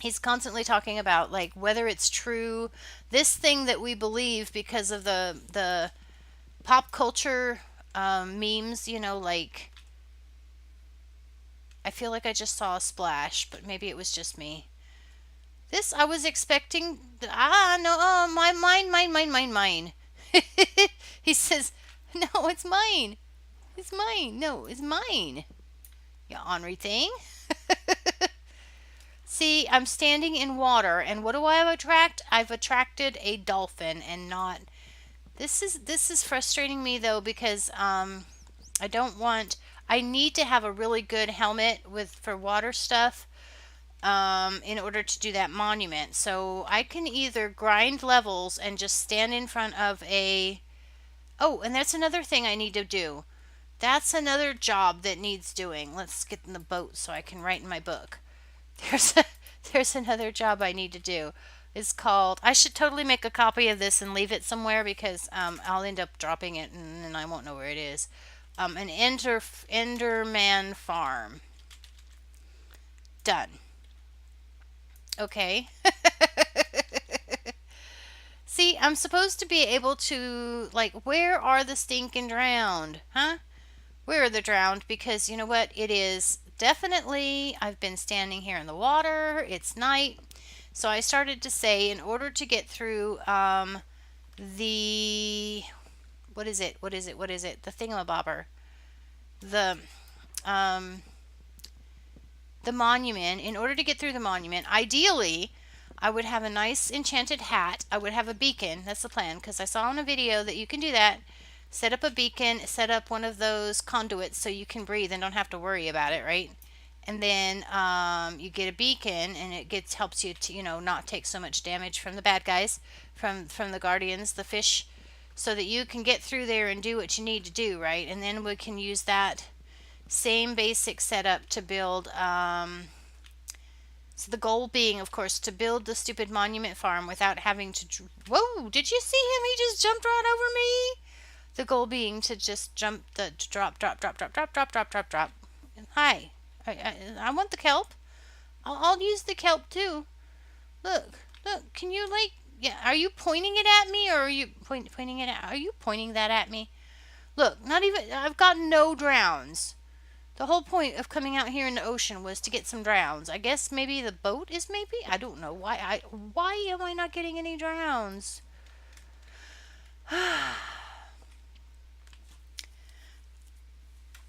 he's constantly talking about like whether it's true, this thing that we believe because of the pop culture memes, like, I feel like I just saw a splash, but maybe it was just me. This I was expecting. No, mine. He says, no, it's mine. It's mine. No, it's mine. You ornery thing. See, I'm standing in water, and what do I attract? I've attracted a dolphin, and not. This is frustrating me though, because I don't want. I need to have a really good helmet for water stuff in order to do that monument. So I can either grind levels and just stand in front of a. Oh, and that's another thing I need to do. That's another job that needs doing. Let's get in the boat so I can write in my book. There's a, there's another job I need to do. It's called. I should totally make a copy of this and leave it somewhere, because I'll end up dropping it and then I won't know where it is. An Enderman farm. Done. Okay. See, I'm supposed to be able to, like, where are the stinking drowned? Huh? Where are the drowned? Because you know what? It is definitely, I've been standing here in the water. It's night. So I started to say, in order to get through the, what is it? The thingamabobber. The, um, the monument. In order to get through the monument, ideally, I would have a nice enchanted hat. I would have a beacon. That's the plan, because I saw in a video that you can do that. Set up a beacon, set up one of those conduits so you can breathe and don't have to worry about it, right? And then you get a beacon, and it helps you to, not take so much damage from the bad guys, from the guardians, the fish, so that you can get through there and do what you need to do, right? And then we can use that same basic setup to build. So the goal being, of course, to build the stupid monument farm without having to. Whoa! Did you see him? He just jumped right over me. The goal being to just drop. Hi. I want the kelp. I'll use the kelp too. Look. Can you, like, yeah, are you pointing it at me, or are you pointing it at, are you pointing that at me? Look, not even, I've got no drowns. The whole point of coming out here in the ocean was to get some drowns. I guess maybe the boat is maybe? I don't know. Why am I not getting any drowns?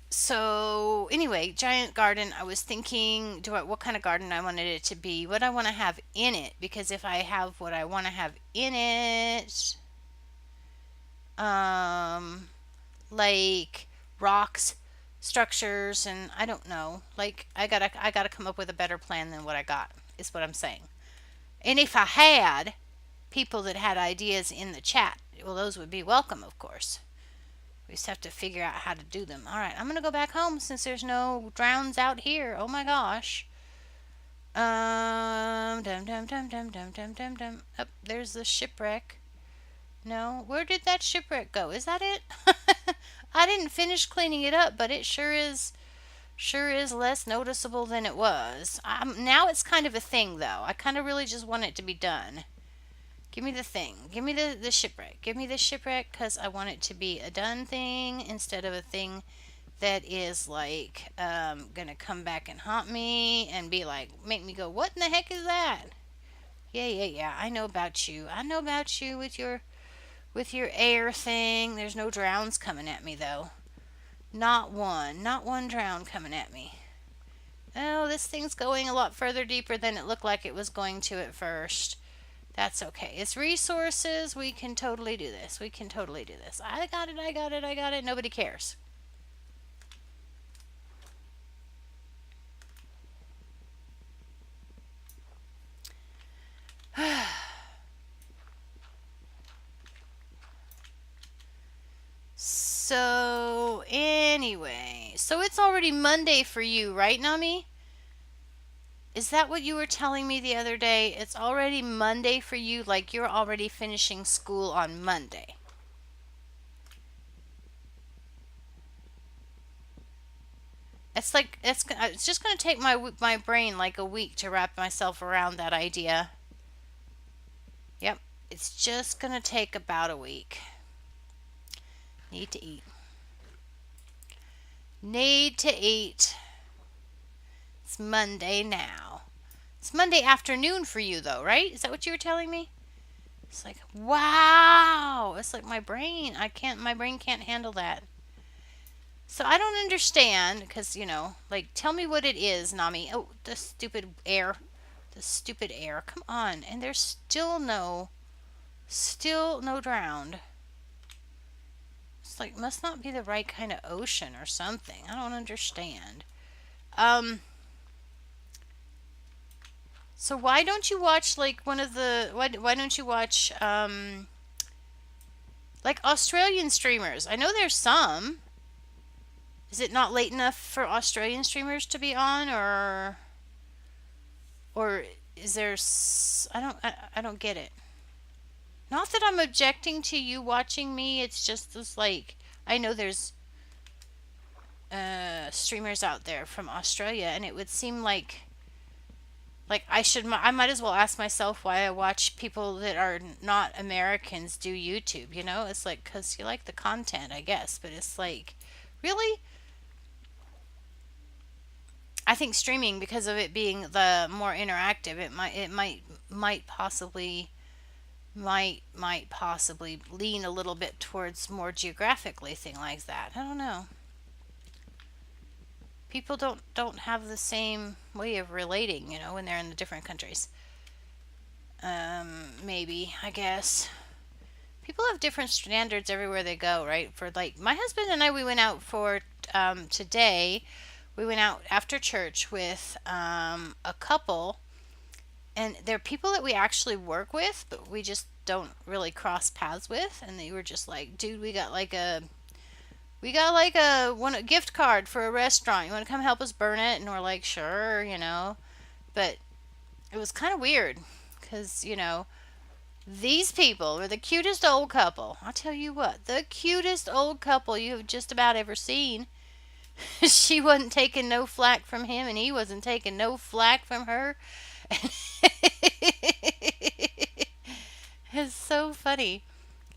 So anyway, giant garden. I was thinking, what kind of garden I wanted it to be, what I want to have in it. Because if I have what I want to have in it, like rocks, structures, and I don't know. Like I gotta come up with a better plan than what I got. Is what I'm saying. And if I had people that had ideas in the chat, well, those would be welcome, of course. We just have to figure out how to do them. All right, I'm gonna go back home since there's no drowns out here. Oh my gosh. Dum dum dum dum dum dum dum dum. Oh, there's the shipwreck. No, where did that shipwreck go? Is that it? I didn't finish cleaning it up, but it sure is less noticeable than it was. Now it's kind of a thing, though. I kind of really just want it to be done. Give me the thing. Give me the shipwreck. Give me the shipwreck because I want it to be a done thing instead of a thing that is like gonna come back and haunt me and be like, make me go, what in the heck is that? Yeah. I know about you. I know about you with your air thing. There's no drowns coming at me though. Not one. Not one drown coming at me. Oh, this thing's going a lot further deeper than it looked like it was going to at first. That's okay. It's resources. We can totally do this. We can totally do this. I got it. I got it. I got it. Nobody cares. So, anyway. So it's already Monday for you, right, Nami? Is that what you were telling me the other day? It's already Monday for you, like you're already finishing school on Monday. It's like it's just going to take my brain like a week to wrap myself around that idea. Yep, it's just going to take about a week. Need to eat. Need to eat. It's Monday now. It's Monday afternoon for you though, right? Is that what you were telling me? It's like, wow. It's like my brain can't handle that. So I don't understand because, like, tell me what it is, Nami. Oh, the stupid air. The stupid air. Come on. And there's still no drowned. It's like, must not be the right kind of ocean or something. I don't understand. So why don't you watch, like, why don't you watch, like, Australian streamers? I know there's some. Is it not late enough for Australian streamers to be on, or is there? I don't get it. Not that I'm objecting to you watching me. It's just this like I know there's streamers out there from Australia, and it would seem like I might as well ask myself why I watch people that are not Americans do YouTube. It's like because you like the content, I guess, but it's like really. I think streaming, because of it being the more interactive, it might possibly lean a little bit towards more geographically thing like that. I don't know. People don't have the same way of relating, when they're in the different countries. Maybe, I guess. People have different standards everywhere they go, right? For like my husband and I, we went out for today. We went out after church with a couple, and they're people that we actually work with, but we just don't really cross paths with. And they were just like, "Dude, we got like a gift card for a restaurant. You want to come help us burn it?" And we're like, "Sure." But it was kind of weird because these people were the cutest old couple. I'll tell you what, the cutest old couple you have just about ever seen. She wasn't taking no flack from him, and he wasn't taking no flack from her. It's so funny.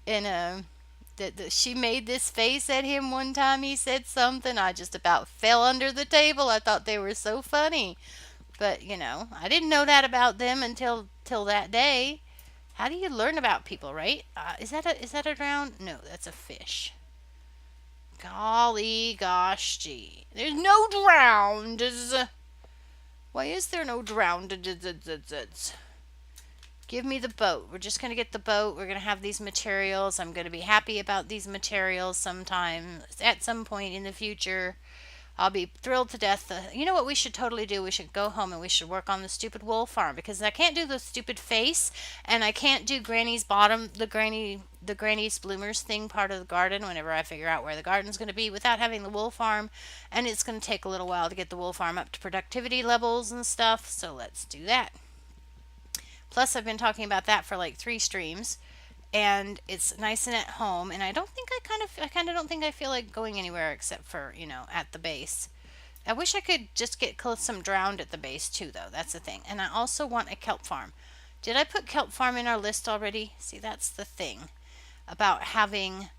And she made this face at him one time. He said something. I just about fell under the table. I thought they were so funny. But I didn't know that about them until that day. How do you learn about people, right? Is that a drown? No, that's a fish. Golly gosh gee. There's no drowned. Why is there no drowned? Give me the boat. We're just going to get the boat. We're going to have these materials. I'm going to be happy about these materials sometime, at some point in the future. I'll be thrilled to death. You know what we should totally do? We should go home and we should work on the stupid wool farm because I can't do the stupid face and I can't do Granny's bottom, the Granny's bloomers thing part of the garden whenever I figure out where the garden's going to be without having the wool farm. And it's going to take a little while to get the wool farm up to productivity levels and stuff. So let's do that. Plus, I've been talking about that for like 3 streams, and it's nice and at home. And I kind of don't think I feel like going anywhere except for at the base. I wish I could just get some drowned at the base too, though. That's the thing. And I also want a kelp farm. Did I put kelp farm in our list already? See, that's the thing about having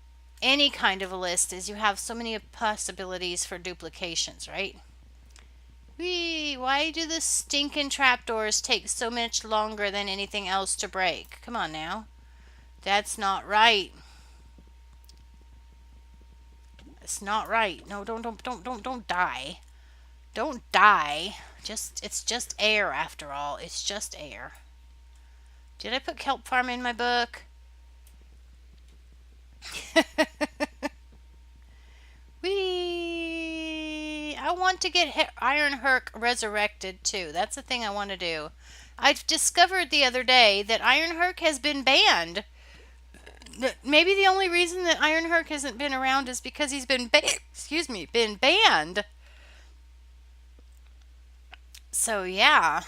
any kind of a list is you have so many possibilities for duplications, right? Why do the stinking trapdoors take so much longer than anything else to break? Come on now. That's not right. It's not right. No, don't die. Don't die. It's just air after all. It's just air. Did I put kelp farm in my book? I want to get Iron Herc resurrected too. That's the thing I want to do. I've discovered the other day that Iron Herc has been banned. Maybe the only reason that Iron Herc hasn't been around is because he's been been banned. So yeah.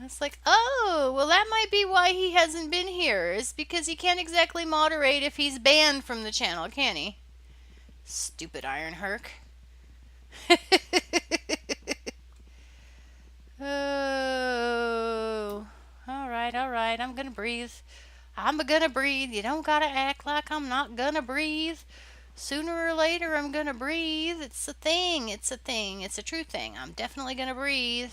It's like, oh, well that might be why he hasn't been here. Is because he can't exactly moderate if he's banned from the channel, can he? Stupid Iron Herc. Oh. Alright. I'm gonna breathe. You don't gotta act like I'm not gonna breathe. Sooner or later, I'm gonna breathe. It's a thing. It's a true thing. I'm definitely gonna breathe.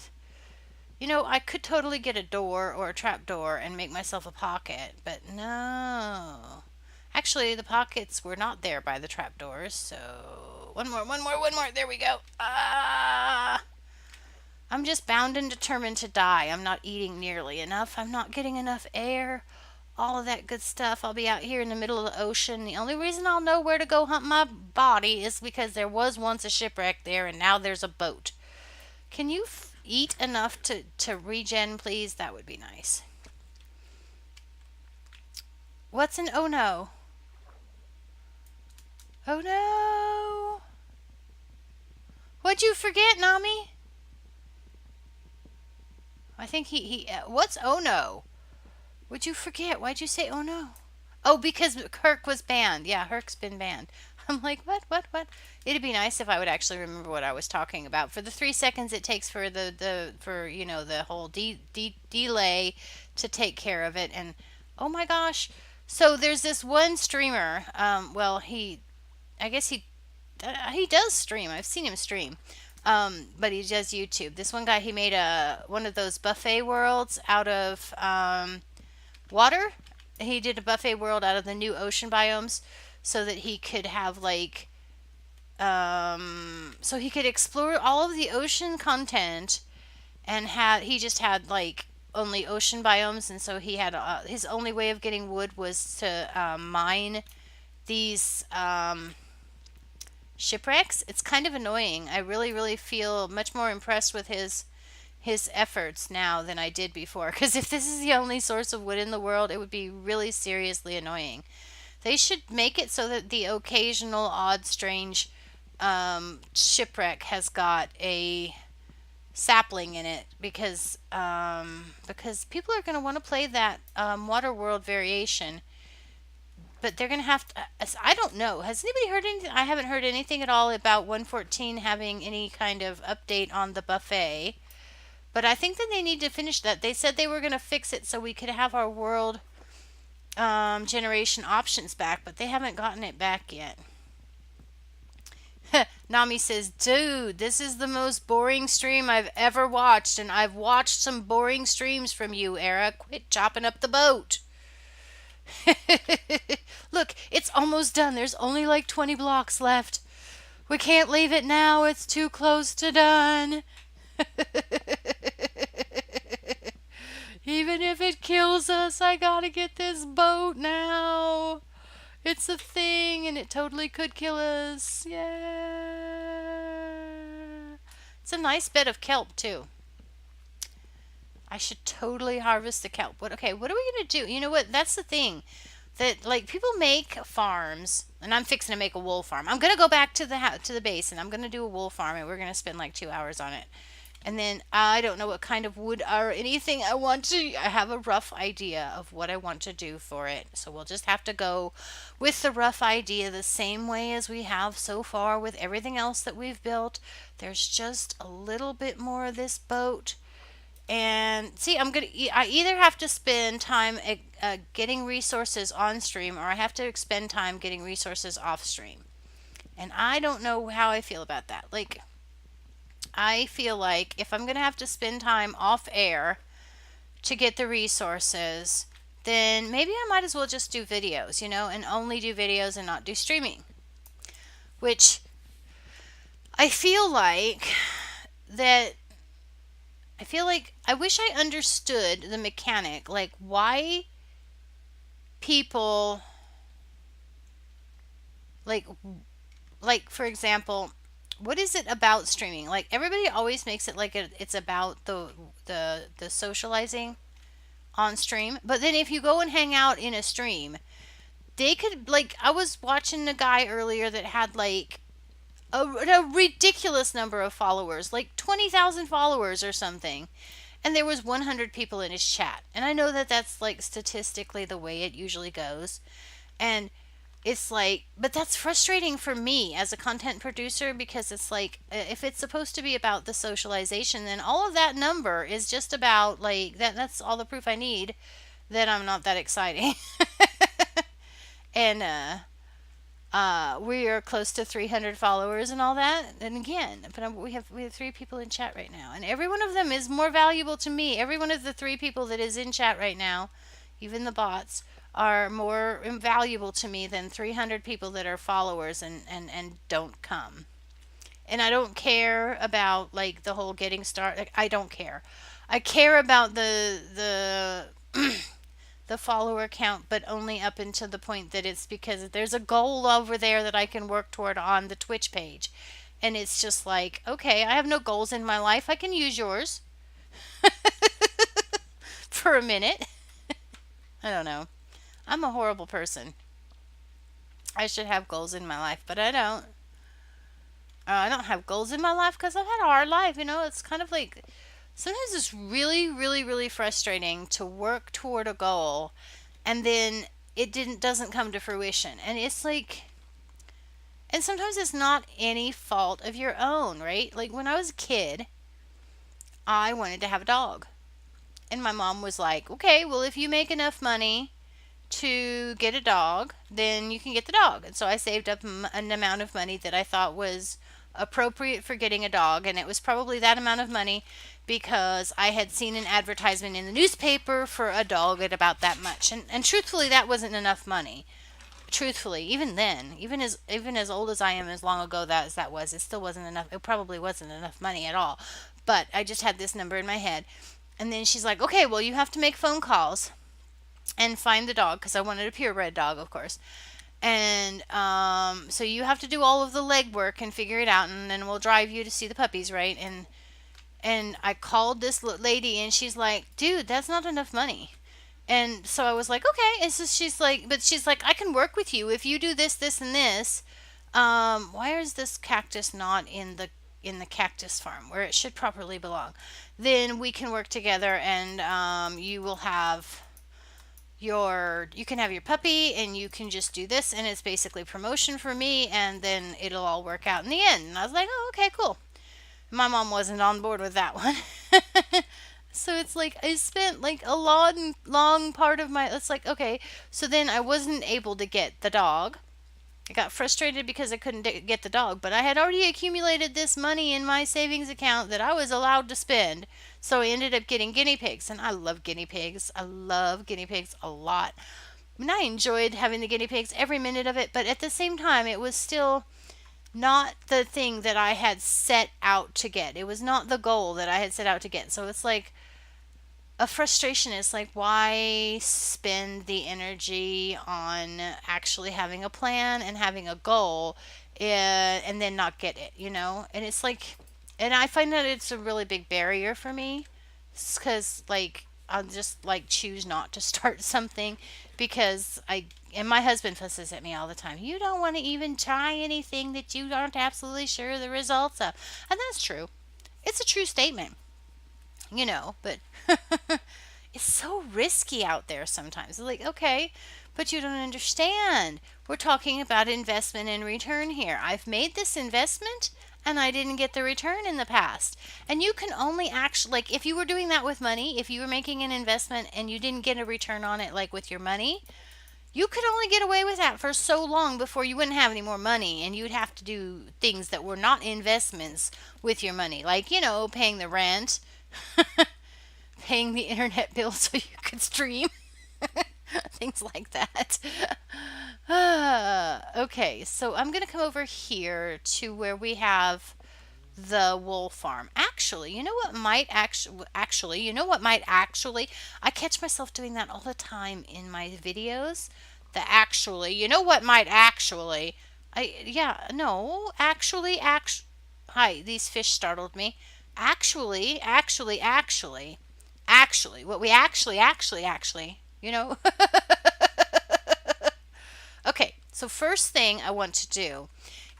I could totally get a door or a trap door and make myself a pocket, but no. Actually, the pockets were not there by the trapdoors, so one more. There we go. Ah! I'm just bound and determined to die. I'm not eating nearly enough. I'm not getting enough air. All of that good stuff. I'll be out here in the middle of the ocean. The only reason I'll know where to go hunt my body is because there was once a shipwreck there and now there's a boat. Can you eat enough to regen, please? That would be nice. What's an oh no? Oh no! What'd you forget, Nami? I think what's oh no? What'd you forget? Why'd you say oh no? Oh, because Herc was banned. Yeah, Herc's been banned. I'm like, what? It'd be nice if I would actually remember what I was talking about. For the 3 seconds it takes for the whole delay to take care of it. And oh my gosh, so there's this one streamer. I guess he does stream. I've seen him stream. But he does YouTube. This one guy, he made one of those buffet worlds out of water. He did a buffet world out of the new ocean biomes so that he could have so he could explore all of the ocean content and he just had only ocean biomes, and so he had his only way of getting wood was to mine these shipwrecks. It's kind of annoying. I really feel much more impressed with his efforts now than I did before, because if this is the only source of wood in the world, it would be really seriously annoying. They should make it so that the occasional odd strange shipwreck has got a sapling in it, because people are going to want to play that water world variation. But they're going to have to... I don't know. Has anybody heard anything? I haven't heard anything at all about 114 having any kind of update on the buffet. But I think that they need to finish that. They said they were going to fix it so we could have our world generation options back. But they haven't gotten it back yet. Nami says, dude, this is the most boring stream I've ever watched. And I've watched some boring streams from you, Era. Quit chopping up the boat. Look, it's almost done. There's only 20 blocks left. We can't leave it now. It's too close to done. Even if it kills us, I gotta get this boat now. It's a thing and it totally could kill us. Yeah. It's a nice bed of kelp too. I should totally harvest the kelp. Okay, what are we gonna do? You know what? That's the thing. That like people make farms, and I'm fixing to make a wool farm. I'm gonna go back to the base, and I'm gonna do a wool farm, and we're gonna spend like 2 hours on it. And then I don't know what kind of wood or anything I want to. I have a rough idea of what I want to do for it. So we'll just have to go with the rough idea the same way as we have so far with everything else that we've built. There's just a little bit more of this boat. And see, I either have to spend time getting resources on stream, or I have to spend time getting resources off stream. And I don't know how I feel about that. Like, I feel like if I'm going to have to spend time off air to get the resources, then maybe I might as well just do videos, and only do videos and not do streaming. Which I feel like that I wish I understood the mechanic, like why people like for example, what is it about streaming? Like everybody always makes it like it's about the socializing on stream, but then if you go and hang out in a stream, they could like I was watching a guy earlier that had like a ridiculous number of followers, like 20,000 followers or something. And there was 100 people in his chat. And I know that that's like statistically the way it usually goes. And it's like, but that's frustrating for me as a content producer because it's like, if it's supposed to be about the socialization, then all of that number is just about like that's all the proof I need that I'm not that exciting. And we are close to 300 followers and all that. And again, but we have 3 people in chat right now, and every one of them is more valuable to me. Every one of the 3 people that is in chat right now, even the bots, are more valuable to me than 300 people that are followers and don't come. And I don't care about like the whole getting started. Like, I don't care. I care about the follower count, but only up until the point that it's because there's a goal over there that I can work toward on the Twitch page. And it's just like, okay, I have no goals in my life. I can use yours for a minute. I don't know. I'm a horrible person. I should have goals in my life, but I don't. I don't have goals in my life because I've had a hard life. It's kind of like sometimes it's really, really, really frustrating to work toward a goal and then it doesn't come to fruition. And it's like, and sometimes it's not any fault of your own, right? Like when I was a kid, I wanted to have a dog. And my mom was like, okay, well, if you make enough money to get a dog, then you can get the dog. And so I saved up an amount of money that I thought was appropriate for getting a dog. And it was probably that amount of money because I had seen an advertisement in the newspaper for a dog at about that much. And truthfully, that wasn't enough money. Truthfully, even then, even as old as I am, as long ago that was, it still wasn't enough. It probably wasn't enough money at all. But I just had this number in my head. And then she's like, okay, well, you have to make phone calls and find the dog because I wanted a purebred dog, of course. And so you have to do all of the legwork and figure it out, and then we'll drive you to see the puppies, right? And I called this lady, and she's like, "Dude, that's not enough money." And so I was like, "Okay." And so she's like, "I can work with you if you do this, this, and this." Why is this cactus not in the cactus farm where it should properly belong? Then we can work together, and you can have your puppy and you can just do this, and it's basically promotion for me, and then it'll all work out in the end. And I was like, oh, okay, cool. My mom wasn't on board with that one. So it's like I spent like a long part of my, it's like, okay, so then I wasn't able to get the dog. I got frustrated because I couldn't get the dog, but I had already accumulated this money in my savings account that I was allowed to spend. So I ended up getting guinea pigs, and I love guinea pigs. I love guinea pigs a lot. I mean, I enjoyed having the guinea pigs every minute of it, but at the same time, it was still not the thing that I had set out to get. It was not the goal that I had set out to get. So it's like a frustration is like, why spend the energy on actually having a plan and having a goal, and then not get it, you know? And it's like, and I find that it's a really big barrier for me because, like, I'll just like choose not to start something because and my husband fusses at me all the time. You don't want to even try anything that you aren't absolutely sure the results of. And that's true. It's a true statement, you know, but it's so risky out there sometimes. It's like, okay, but you don't understand. We're talking about investment and return here. I've made this investment and I didn't get the return in the past. And you can only actually, like, if you were doing that with money, if you were making an investment and you didn't get a return on it, like with your money, you could only get away with that for so long before you wouldn't have any more money and you'd have to do things that were not investments with your money, like, you know, paying the rent, paying the internet bill so you could stream, things like that. Okay, so I'm going to come over here to where we have the wool farm. Actually, you know what might actually, I catch myself doing that all the time in my videos. The actually, you know what might actually, yeah, no, hi, these fish startled me. Actually, what we actually, you know. Okay, so first thing I want to do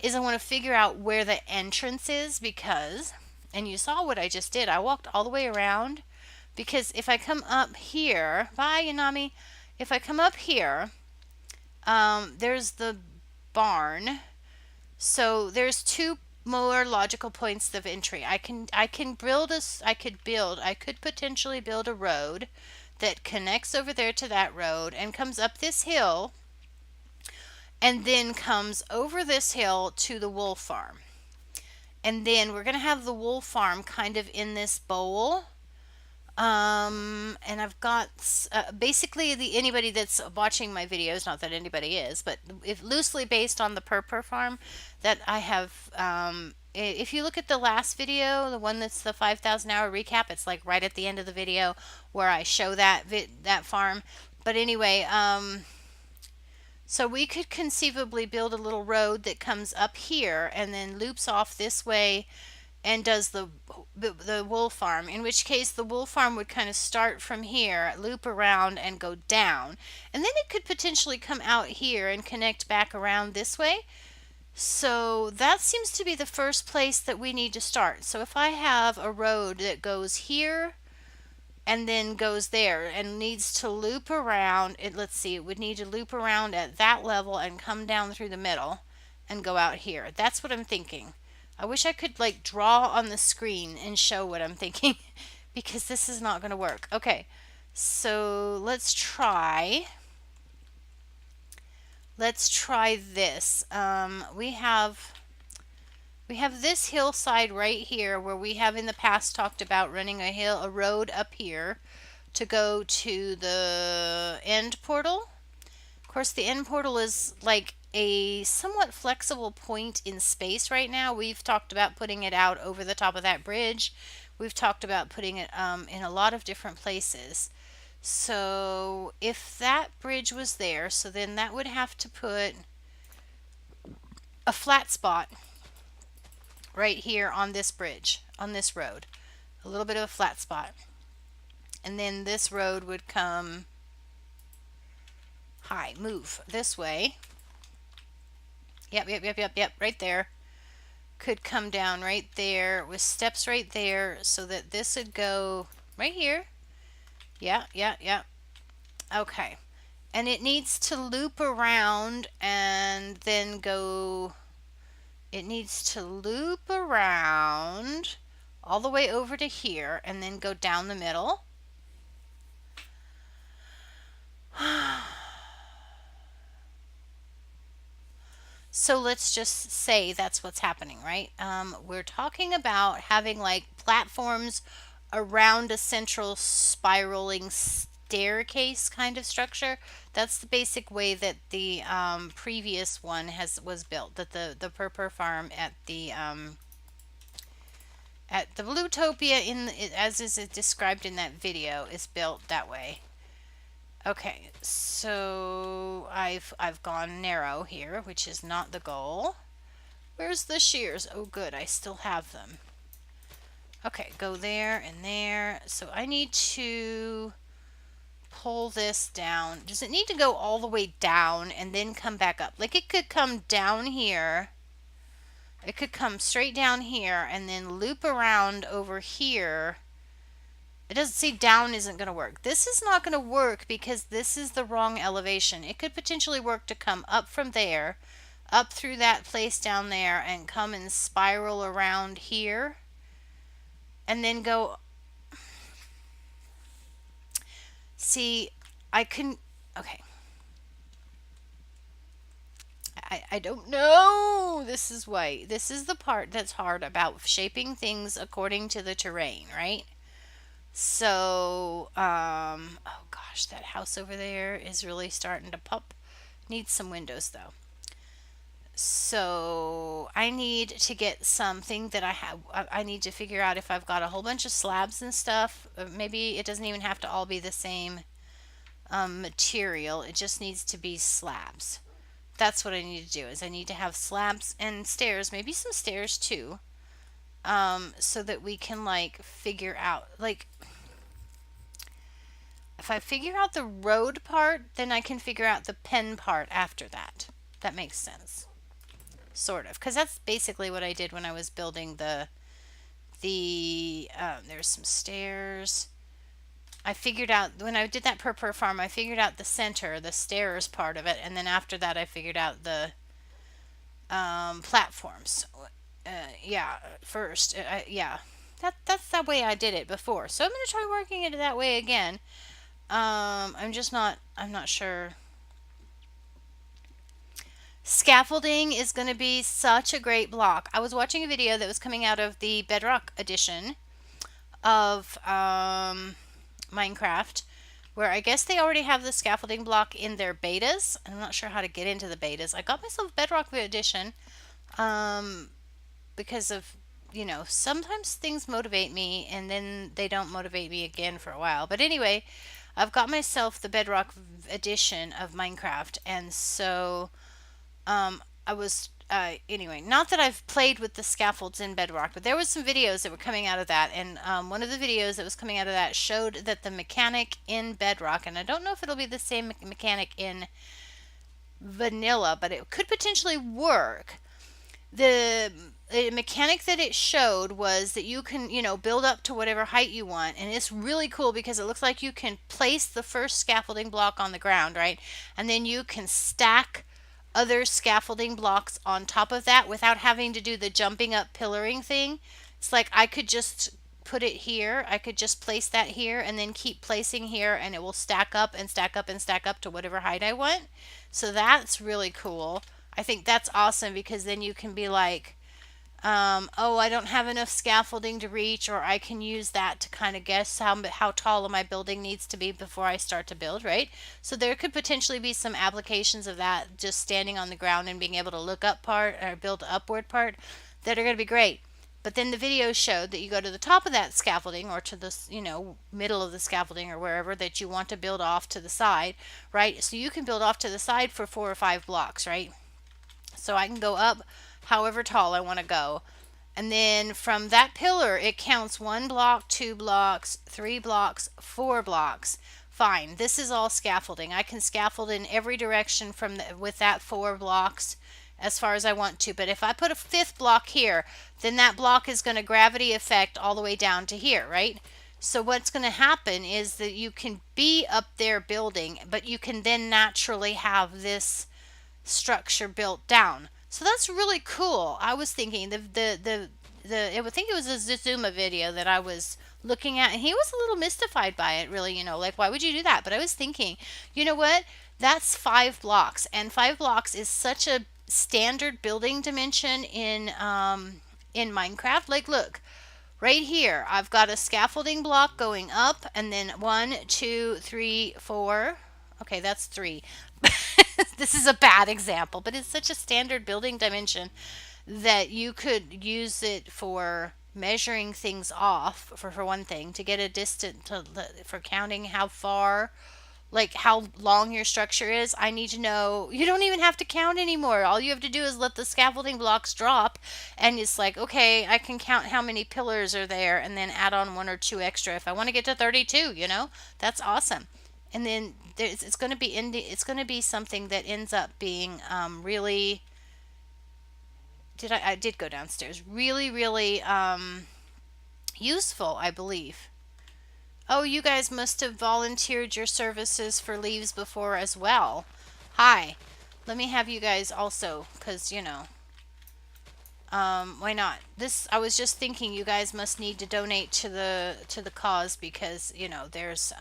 is I want to figure out where the entrance is because, and you saw what I just did. I walked all the way around because if I come up here, bye Yanami, if I come up here, there's the barn. So there's two more logical points of entry. I could potentially build a road that connects over there to that road and comes up this hill and then comes over this hill to the wool farm. And then we're going to have the wool farm kind of in this bowl. And I've got basically anybody that's watching my videos, not that anybody is, but if loosely based on the Purpur farm that I have. If you look at the last video, the one that's the 5,000 hour recap, it's like right at the end of the video where I show that farm. But anyway, so we could conceivably build a little road that comes up here and then loops off this way and does the wool farm, in which case the wool farm would kind of start from here, loop around and go down, and then it could potentially come out here and connect back around this way. So that seems to be the first place that we need to start. So if I have a road that goes here and then goes there and needs to loop around it, let's see, it would need to loop around at that level and come down through the middle and go out here. That's what I'm thinking. I wish I could like draw on the screen and show what I'm thinking because this is not going to work. Okay, so let's try this. We have this hillside right here where we have in the past talked about running a road up here to go to the end portal. Of course, the end portal is like a somewhat flexible point in space right now. We've talked about putting it out over the top of that bridge. We've talked about putting it in a lot of different places. So if that bridge was there, so then that would have to put a flat spot right here on this bridge, on this road. A little bit of a flat spot. And then this road would come, move this way. Yep, right there. Could come down right there with steps right there so that this would go right here. Yeah. Okay. And it needs to loop around and then go, it needs to loop around all the way over to here and then go down the middle. So let's just say that's what's happening, right? We're talking about having like platforms around a central spiraling staircase kind of structure. That's the basic way that the previous one was built. That the Purpur farm at the At the Bluetopia as is it described in that video is built that way. Okay, so I've gone narrow here, which is not the goal. Where's the shears? Oh good, I still have them. Okay, go there and there. So I need to pull this down. Does it need to go all the way down and then come back up? Like it could come down here. It could come straight down here and then loop around over here. It doesn't see down isn't going to work. This is not going to work because this is the wrong elevation. It could potentially work to come up from there, up through that place down there and come and spiral around here and then go. See, I couldn't. Okay. I don't know. This is why. This is the part that's hard about shaping things according to the terrain, right? So, oh gosh, that house over there is really starting to pop. Needs some windows though. So I need to get something that I have. I need to figure out if I've got a whole bunch of slabs and stuff. Maybe it doesn't even have to all be the same material. It just needs to be slabs. That's what I need to do. Is I need to have slabs and stairs, maybe some stairs too, so that we can like figure out like if I figure out the road part, then I can figure out the pen part after that. That makes sense. Sort of, because that's basically what I did when I was building there's some stairs. I figured out when I did that per farm, I figured out the center, the stairs part of it, and then after that I figured out the platforms. Yeah, first, yeah, that's that way I did it before. So I'm gonna try working it that way again. I'm not sure. Scaffolding is going to be such a great block. I was watching a video that was coming out of the Bedrock edition of Minecraft, where I guess they already have the scaffolding block in their betas. I'm not sure how to get into the betas. I got myself Bedrock edition because of, sometimes things motivate me and then they don't motivate me again for a while. But anyway, I've got myself the Bedrock edition of Minecraft, and so I was anyway, not that I've played with the scaffolds in Bedrock, but there was some videos that were coming out of that, and one of the videos that was coming out of that showed that the mechanic in Bedrock, and I don't know if it'll be the same mechanic in vanilla, but it could potentially work. The mechanic that it showed was that you can, build up to whatever height you want, and it's really cool because it looks like you can place the first scaffolding block on the ground, right? And then you can stack other scaffolding blocks on top of that without having to do the jumping up pillaring thing. It's like I could just put it here. I could just place that here and then keep placing here, and it will stack up and stack up and stack up to whatever height I want. So that's really cool. I think that's awesome because then you can be like, oh, I don't have enough scaffolding to reach, or I can use that to kind of guess how tall my building needs to be before I start to build, right? So there could potentially be some applications of that, just standing on the ground and being able to look up part or build upward part, that are going to be great. But then the video showed that you go to the top of that scaffolding or to the, middle of the scaffolding or wherever that you want to build off to the side, right? So you can build off to the side for 4 or 5 blocks, right? So I can go up however tall I want to go. And then from that pillar, it counts 1 block, 2 blocks, 3 blocks, 4 blocks. Fine. This is all scaffolding. I can scaffold in every direction with that 4 blocks as far as I want to. But if I put a 5th block here, then that block is going to gravity effect all the way down to here, right? So what's going to happen is that you can be up there building, but you can then naturally have this structure built down. So that's really cool. I was thinking I think it was a Zuma video that I was looking at, and he was a little mystified by it, really, like, why would you do that? But I was thinking, you know what? That's 5 blocks, and 5 blocks is such a standard building dimension in Minecraft. Like, look, right here, I've got a scaffolding block going up, and then 1, 2, 3, 4. Okay, that's 3. This is a bad example, but it's such a standard building dimension that you could use it for measuring things off for one thing, to get a distance for counting how far, like how long your structure is. I need to know. You don't even have to count anymore. All you have to do is let the scaffolding blocks drop, and it's like, okay, I can count how many pillars are there and then add on one or two extra if I want to get to 32, That's awesome. And then it's going to be it's going to be something that ends up being really, I did go downstairs. Really, really useful, I believe. Oh, you guys must have volunteered your services for leaves before as well. Hi. Let me have you guys also, because, why not? I was just thinking you guys must need to donate to the cause because, there's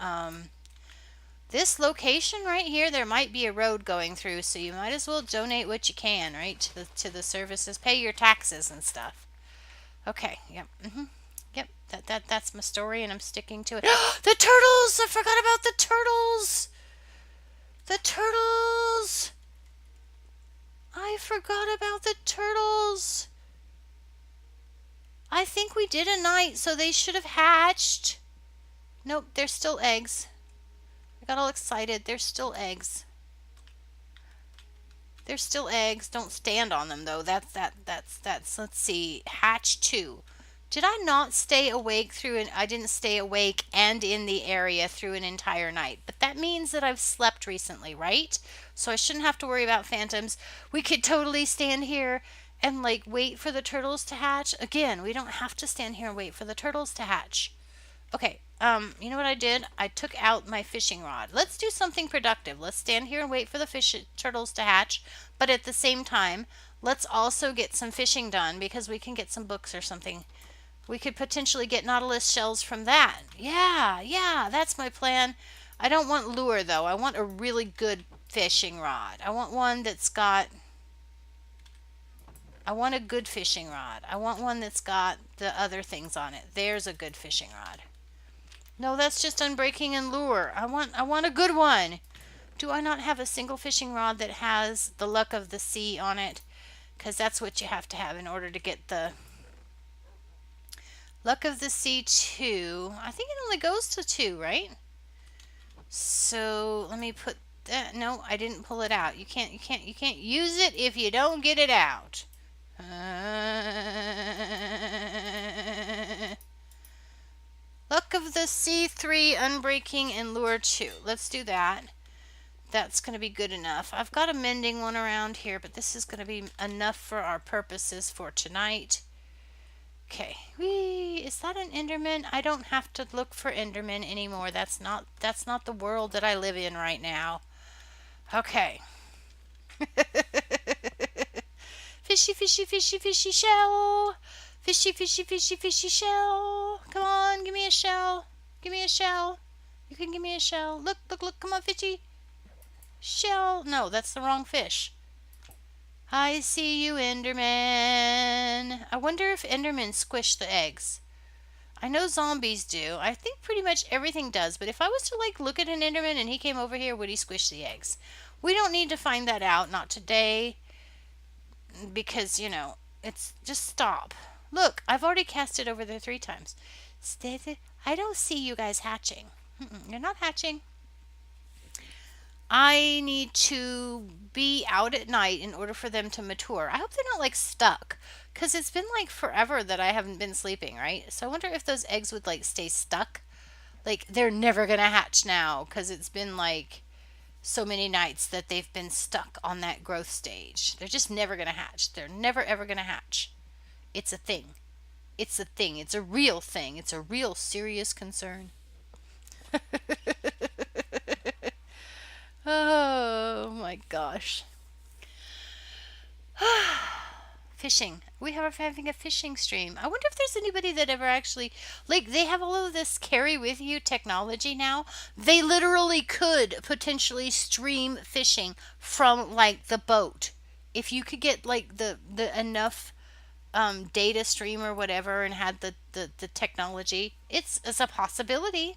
this location right here, there might be a road going through, so you might as well donate what you can, right? To the services. Pay your taxes and stuff. Okay, yep. Yep, that's my story, and I'm sticking to it. The turtles! I forgot about the turtles! The turtles! I forgot about the turtles! I think we did a night, so they should have hatched. Nope, they're still eggs. I got all excited. They're still eggs. They're still eggs. Don't stand on them, though. That's, let's see, hatch 2. Did I not stay awake I didn't stay awake and in the area through an entire night. But that means that I've slept recently, right? So I shouldn't have to worry about phantoms. We could totally stand here and like wait for the turtles to hatch. Again, we don't have to stand here and wait for the turtles to hatch. Okay, you know what I did? I took out my fishing rod. Let's do something productive. Let's stand here and wait for the turtles to hatch. But at the same time, let's also get some fishing done because we can get some books or something. We could potentially get nautilus shells from that. Yeah, that's my plan. I don't want lure, though. I want a really good fishing rod. I want one that's got... I want a good fishing rod. I want one that's got the other things on it. There's a good fishing rod. No, that's just unbreaking and lure. I want a good one. Do I not have a single fishing rod that has the luck of the sea on it? Because that's what you have to have in order to get the... Luck of the Sea 2. I think it only goes to 2, right? So let me put that. No, I didn't pull it out. You can't use it if you don't get it out. Luck of the Sea 3, Unbreaking, and Lure 2. Let's do that. That's going to be good enough. I've got a mending one around here, but this is going to be enough for our purposes for tonight. Okay. Whee! Is that an Enderman? I don't have to look for Enderman anymore. That's not the world that I live in right now. Okay. Fishy, fishy, fishy, fishy shell. Fishy, fishy, fishy, fishy shell. Come on, give me a shell. Give me a shell. You can give me a shell. Look, look, look. Come on, fishy. Shell. No, that's the wrong fish. I see you, Enderman. I wonder if Endermen squish the eggs. I know zombies do. I think pretty much everything does. But if I was to like look at an Enderman and he came over here, would he squish the eggs? We don't need to find that out. Not today. Because, it's just stop. Look, I've already cast it over there 3 times. Stay there. I don't see you guys hatching. You're not hatching. I need to be out at night in order for them to mature. I hope they're not like stuck because it's been like forever that I haven't been sleeping, right? So I wonder if those eggs would like stay stuck. Like they're never going to hatch now because it's been like so many nights that they've been stuck on that growth stage. They're just never going to hatch. They're never ever going to hatch. It's a thing. It's a thing. It's a real thing. It's a real serious concern. Oh my gosh. Fishing. We are having a fishing stream. I wonder if there's anybody that ever actually, like, they have all of this carry with you technology now. They literally could potentially stream fishing from, like, the boat. If you could get, like, the enough data stream or whatever and had the technology, it's a possibility.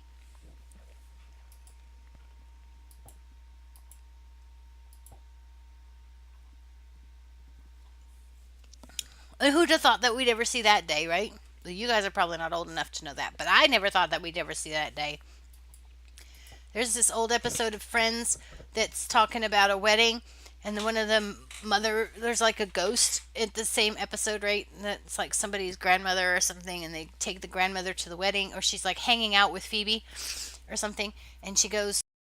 Who'd have thought that we'd ever see that day, right? You guys are probably not old enough to know that, but I never thought that we'd ever see that day. There's this old episode of Friends that's talking about a wedding, and then one of them there's like a ghost at the same episode, right? That's like somebody's grandmother or something, and they take the grandmother to the wedding, or she's like hanging out with Phoebe or something, and she goes